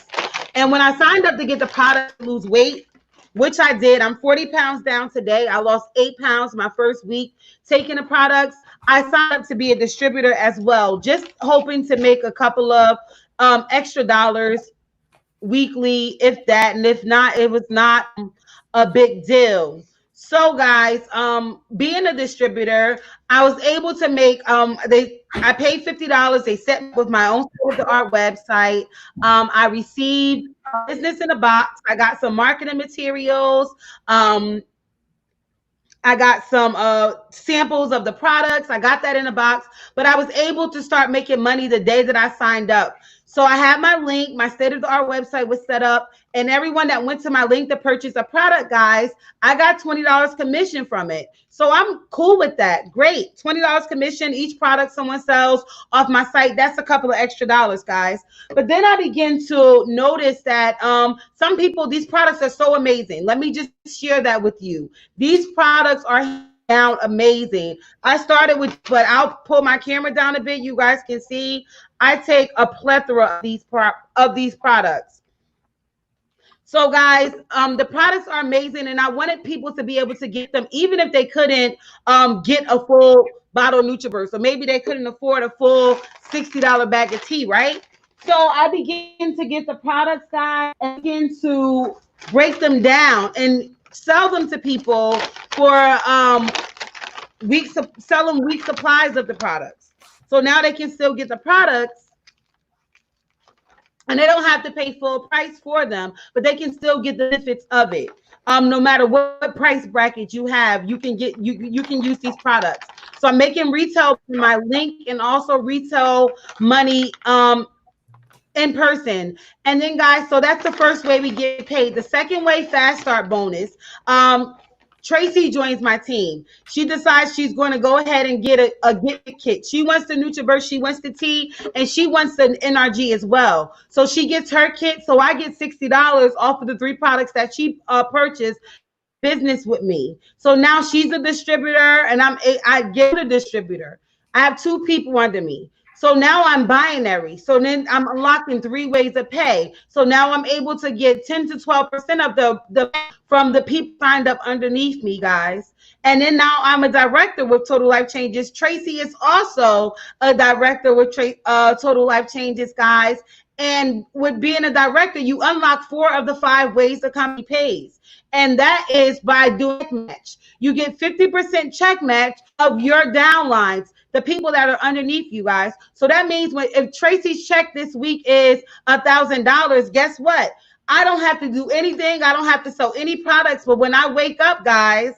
And when I signed up to get the products to lose weight, which I did, I'm 40 pounds down today. I lost 8 pounds my first week taking the products. I signed up to be a distributor as well, just hoping to make a couple of extra dollars weekly, if that, and if not, it was not a big deal. So guys, being a distributor, I was able to make I paid $50. They set me up with my own state-of-the-art website. I received business in a box. I got some marketing materials. I got some samples of the products. I got that in a box, but I was able to start making money the day that I signed up. So I had my link, my state of the art website was set up, and everyone that went to my link to purchase a product, guys, I got $20 commission from it. So I'm cool with that. Great. $20 commission each product someone sells off my site. That's a couple of extra dollars, guys. But then I begin to notice that some people, these products are so amazing. Let me just share that with you. These products are down amazing. I started with, but I'll pull my camera down a bit. You guys can see I take a plethora of these products. So guys, the products are amazing, and I wanted people to be able to get them, even if they couldn't get a full bottle of Nutriverse, or maybe they couldn't afford a full $60 bag of tea, right? So I began to get the products, guys, and begin to break them down and sell them to people for sell them week supplies of the products. So now they can still get the products, and they don't have to pay full price for them, but they can still get the benefits of it. No matter what price bracket you have, you can get you can use these products. So I'm making retail in my link, and also retail money in person. And then guys, so that's the first way we get paid. The second way, fast start bonus. Tracy joins my team. She decides she's going to go ahead and get a gift kit. She wants the Nutriverse, she wants the tea, and she wants the NRG as well. So she gets her kit. So I get $60 off of the 3 products that she purchased business with me. So now she's a distributor, and I get a distributor. I have 2 people under me. So now I'm binary. So then I'm unlocking 3 ways of pay. So now I'm able to get 10 to 12% of the from the people signed up underneath me, guys. And then now I'm a director with Total Life Changes. Tracy is also a director with Total Life Changes, guys. And with being a director, you unlock 4 of the 5 ways the company pays. And that is by doing check match. You get 50% check match of your downlines, the people that are underneath you, guys. So that means if Tracy's check this week is $1,000, guess what? I don't have to do anything. I don't have to sell any products. But when I wake up, guys,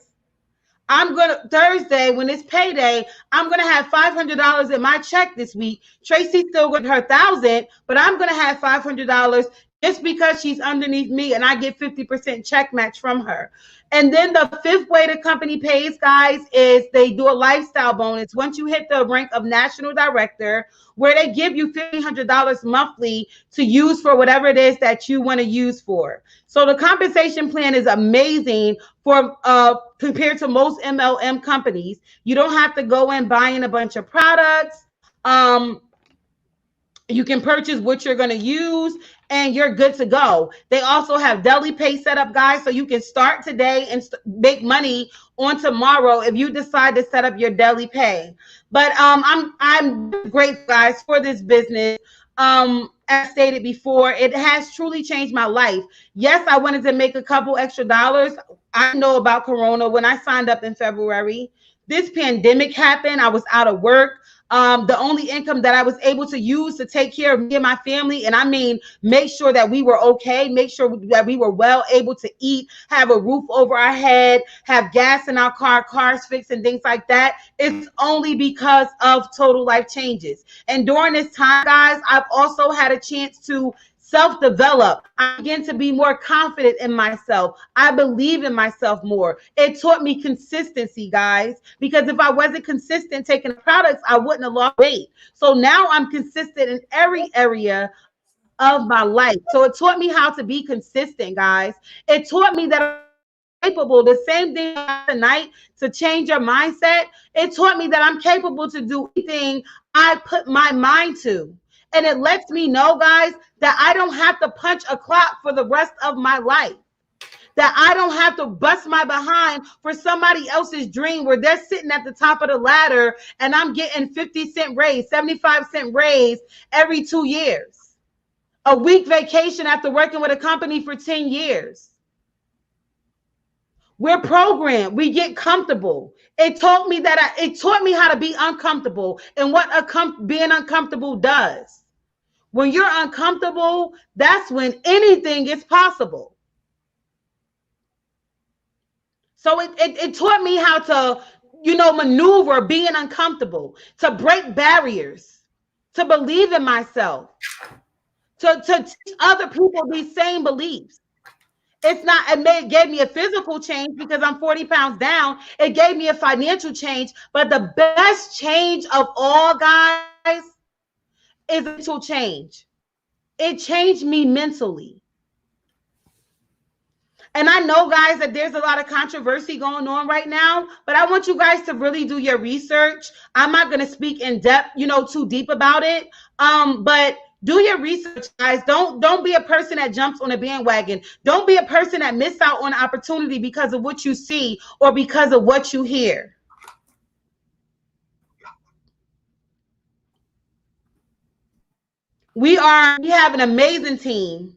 Thursday, when it's payday, I'm going to have $500 in my check this week. Tracy's still got her $1,000, but I'm going to have $500 just because she's underneath me, and I get 50% check match from her. And then the 5th way the company pays, guys, is they do a lifestyle bonus. Once you hit the rank of national director, where they give you $1,500 monthly to use for whatever it is that you want to use for. So the compensation plan is amazing for compared to most MLM companies. You don't have to go in buying a bunch of products. You can purchase what you're going to use, and you're good to go. They also have daily pay set up, guys, so you can start today and make money on tomorrow if you decide to set up your daily pay. But I'm grateful, guys, for this business. As stated before, it has truly changed my life. Yes, I wanted to make a couple extra dollars. I know about Corona when I signed up in February. This pandemic happened. I was out of work. The only income that I was able to use to take care of me and my family, and I mean, make sure that we were okay, make sure that we were well able to eat, have a roof over our head, have gas in our car, cars fixed, and things like that. It's only because of Total Life Changes. And during this time, guys, I've also had a chance to self-develop. I began to be more confident in myself. I believe in myself more. It taught me consistency, guys, because if I wasn't consistent taking products, I wouldn't have lost weight. So now I'm consistent in every area of my life. So it taught me how to be consistent, guys. It taught me that I'm capable. The same thing tonight to change your mindset. It taught me that I'm capable to do anything I put my mind to. And it lets me know, guys, that I don't have to punch a clock for the rest of my life. That I don't have to bust my behind for somebody else's dream where they're sitting at the top of the ladder and I'm getting 50-cent raise, 75-cent raise every 2 years. A week vacation after working with a company for 10 years. We're programmed. We get comfortable. It taught me how to be uncomfortable and what being uncomfortable does. When you're uncomfortable, that's when anything is possible. So it taught me how to, maneuver being uncomfortable, to break barriers, to believe in myself. to teach other people these same beliefs. It's not, it gave me a physical change because I'm 40 pounds down. It gave me a financial change. But the best change of all, guys, is a mental change. It changed me mentally. And I know, guys, that there's a lot of controversy going on right now, but I want you guys to really do your research. I'm not going to speak in depth, too deep about it. But do your research, guys. Don't be a person that jumps on a bandwagon. Don't be a person that miss out on an opportunity because of what you see or because of what you hear. We have an amazing team.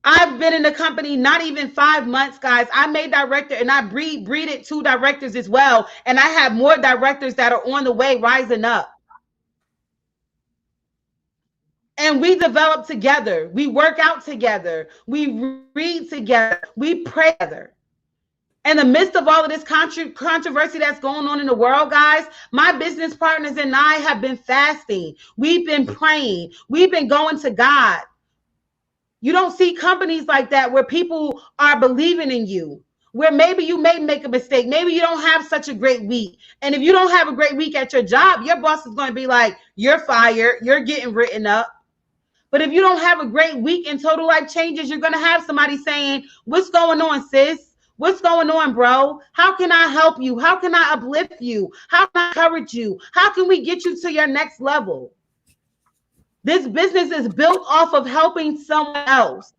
I've been in the company not even 5 months, guys. I made director and I breeded 2 directors as well. And I have more directors that are on the way rising up. And we develop together. We work out together. We read together. We pray together. In the midst of all of this controversy that's going on in the world, guys, my business partners and I have been fasting. We've been praying. We've been going to God. You don't see companies like that where people are believing in you, where maybe you may make a mistake. Maybe you don't have such a great week. And if you don't have a great week at your job, your boss is going to be like, you're fired. You're getting written up. But if you don't have a great week in total life changes, you're going to have somebody saying, what's going on, sis? What's going on, bro? How can I help you? How can I uplift you? How can I encourage you? How can we get you to your next level? This business is built off of helping someone else.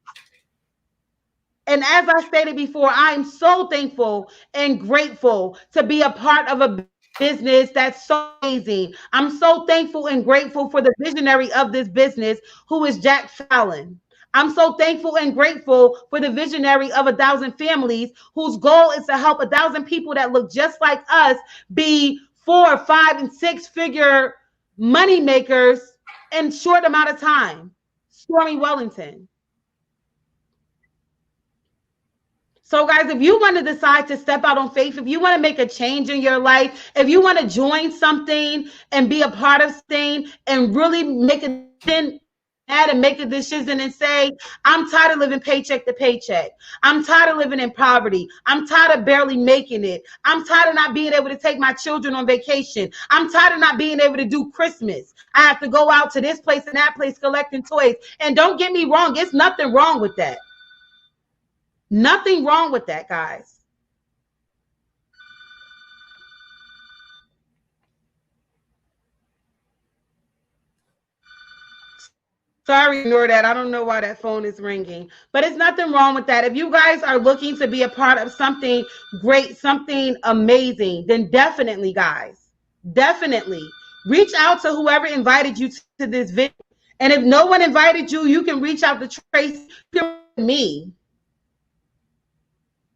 And as I stated before, I am so thankful and grateful to be a part of a business that's so amazing. I'm so thankful and grateful for the visionary of this business, who is Jack Fallon. I'm so thankful and grateful for the visionary of 1,000 families, whose goal is to help 1,000 people that look just like us be 4, 5, and 6-figure money makers in short amount of time. Stormy Wellington. So, guys, if you want to decide to step out on faith, if you want to make a change in your life, if you want to join something and be a part of something and really make a decision, and make a decision and say, I'm tired of living paycheck to paycheck. I'm tired of living in poverty. I'm tired of barely making it. I'm tired of not being able to take my children on vacation. I'm tired of not being able to do Christmas. I have to go out to this place and that place collecting toys. And don't get me wrong, it's nothing wrong with that. Nothing wrong with that, guys. Sorry, ignore that. I don't know why that phone is ringing, but it's nothing wrong with that. If you guys are looking to be a part of something great, something amazing, then definitely, guys, definitely reach out to whoever invited you to this video. And if no one invited you, you can reach out to Tracy, me.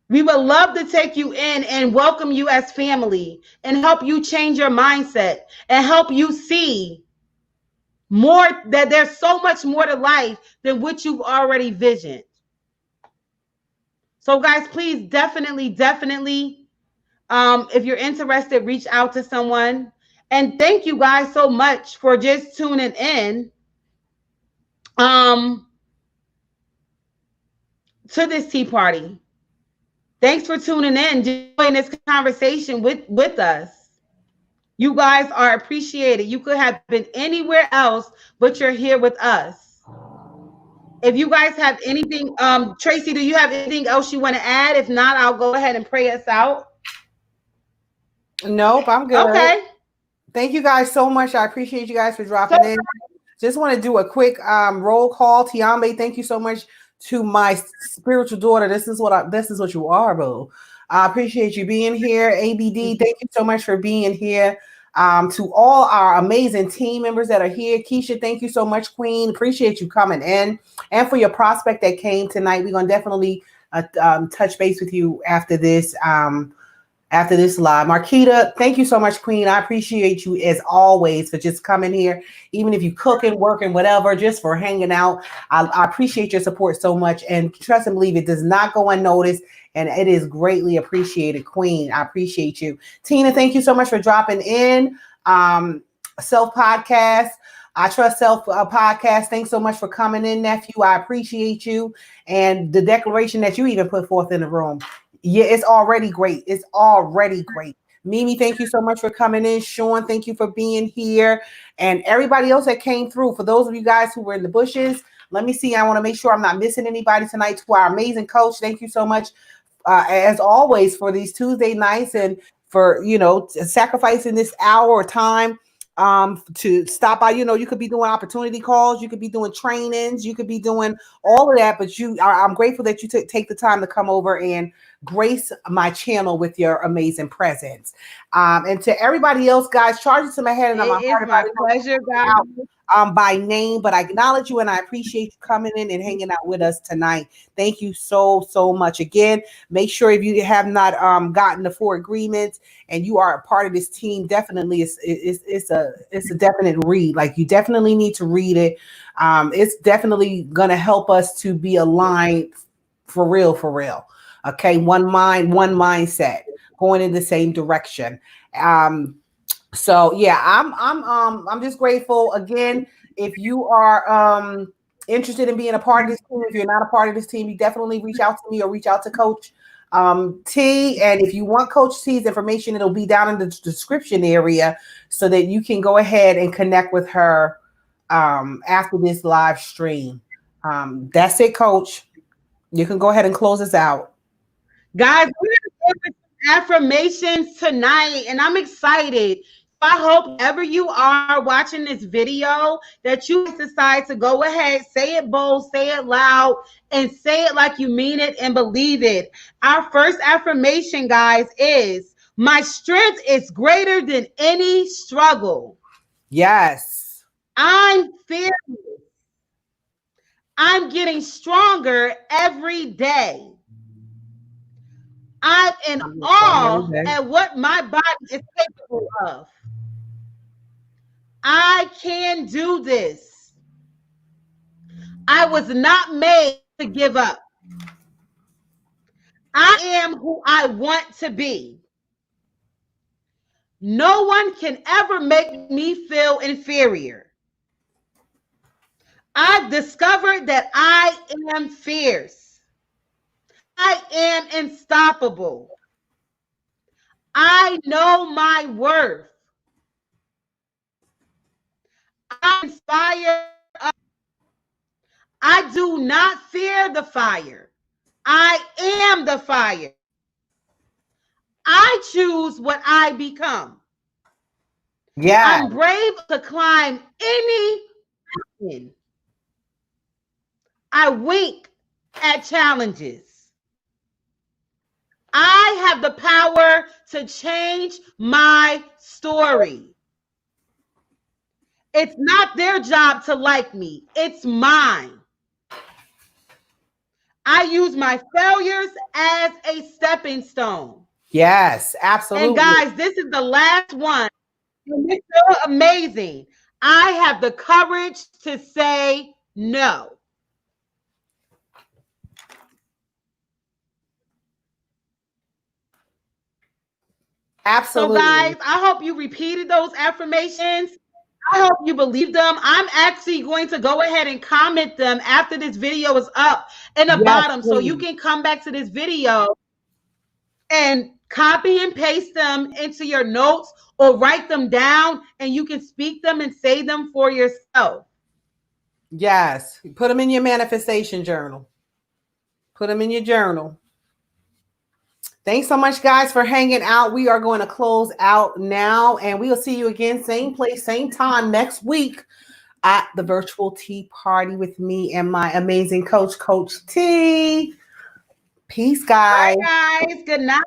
We would love to take you in and welcome you as family and help you change your mindset and help you see more, that there's so much more to life than what you've already visioned. So, guys, please definitely, if you're interested, reach out to someone. And thank you guys so much for just tuning in to this tea party. Thanks for tuning in, joining this conversation with us. You guys are appreciated. You could have been anywhere else, but you're here with us. If you guys have anything, Tracy, do you have anything else you want to add? If not, I'll go ahead and pray us out. Nope, I'm good. Okay. Thank you guys so much. I appreciate you guys for dropping in. Just want to do a quick roll call. Tiambe, thank you so much to my spiritual daughter. This is what you are, boo. I appreciate you being here. ABD, thank you so much for being here. To all our amazing team members that are here. Keisha, thank you so much, Queen. Appreciate you coming in. And for your prospect that came tonight, we're going to definitely touch base with you after this live. Marquita, thank you so much, Queen. I appreciate you as always for just coming here, even if you cooking, working, whatever, just for hanging out. I appreciate your support so much, and trust and believe it does not go unnoticed, and it is greatly appreciated, Queen. I appreciate you. Tina, thank you so much for dropping in. Self podcast. I Trust Self podcast. Thanks so much for coming in, nephew. I appreciate you and the declaration that you even put forth in the room. Yeah, it's already great. It's already great. Mimi, thank you so much for coming in. Sean, thank you for being here. And everybody else that came through. For those of you guys who were in the bushes, let me see. I want to make sure I'm not missing anybody tonight. To our amazing coach, thank you so much, as always, for these Tuesday nights and for, sacrificing this hour or time to stop by. You could be doing opportunity calls, you could be doing trainings, you could be doing all of that, but I'm grateful that you take the time to come over and grace my channel with your amazing presence. And to everybody else, guys, charge it to my head and on my It heart is if I my didn't pleasure, guys. out by name, but I acknowledge you and I appreciate you coming in and hanging out with us tonight. Thank you so, so much. Again, make sure if you have not gotten the 4 agreements and you are a part of this team, definitely it's a definite read. Like, you definitely need to read it. It's definitely gonna help us to be aligned for real, for real. Okay, one mind, one mindset, going in the same direction. So yeah, I'm just grateful. Again, if you are interested in being a part of this team, if you're not a part of this team, you definitely reach out to me or reach out to Coach T. And if you want Coach T's information, it'll be down in the description area so that you can go ahead and connect with her after this live stream. That's it, Coach. You can go ahead and close us out. Guys, we're going to some affirmations tonight, and I'm excited. I hope wherever you are watching this video, that you decide to go ahead, say it bold, say it loud, and say it like you mean it and believe it. Our first affirmation, guys, is my strength is greater than any struggle. Yes. I'm fearless. I'm getting stronger every day. I'm in awe at what my body is capable of. I can do this. I was not made to give up. I am who I want to be. No one can ever make me feel inferior. I've discovered that I am fierce. I am unstoppable. I know my worth. I inspire others. I do not fear the fire. I am the fire. I choose what I become. Yeah. I'm brave to climb any mountain. I wink at challenges. I have the power to change my story. It's not their job to like me. It's mine. I use my failures as a stepping stone. Yes, And absolutely. guys, this is the last one. And it's so amazing. I have the courage to say no. So, Absolutely. guys, I hope you repeated those affirmations. I hope you believe them. I'm actually going to go ahead and comment them after this video is up in the Yes, bottom. So you please. can come back to this video and copy and paste them into your notes or write them down, and you can speak them and say them for yourself. Yes. Put them in your manifestation journal. Put them in your journal. Thanks so much, guys, for hanging out. We are going to close out now, and we will see you again, same place, same time next week at the virtual tea party with me and my amazing coach, Coach T. Peace, guys. Bye, guys. Good night.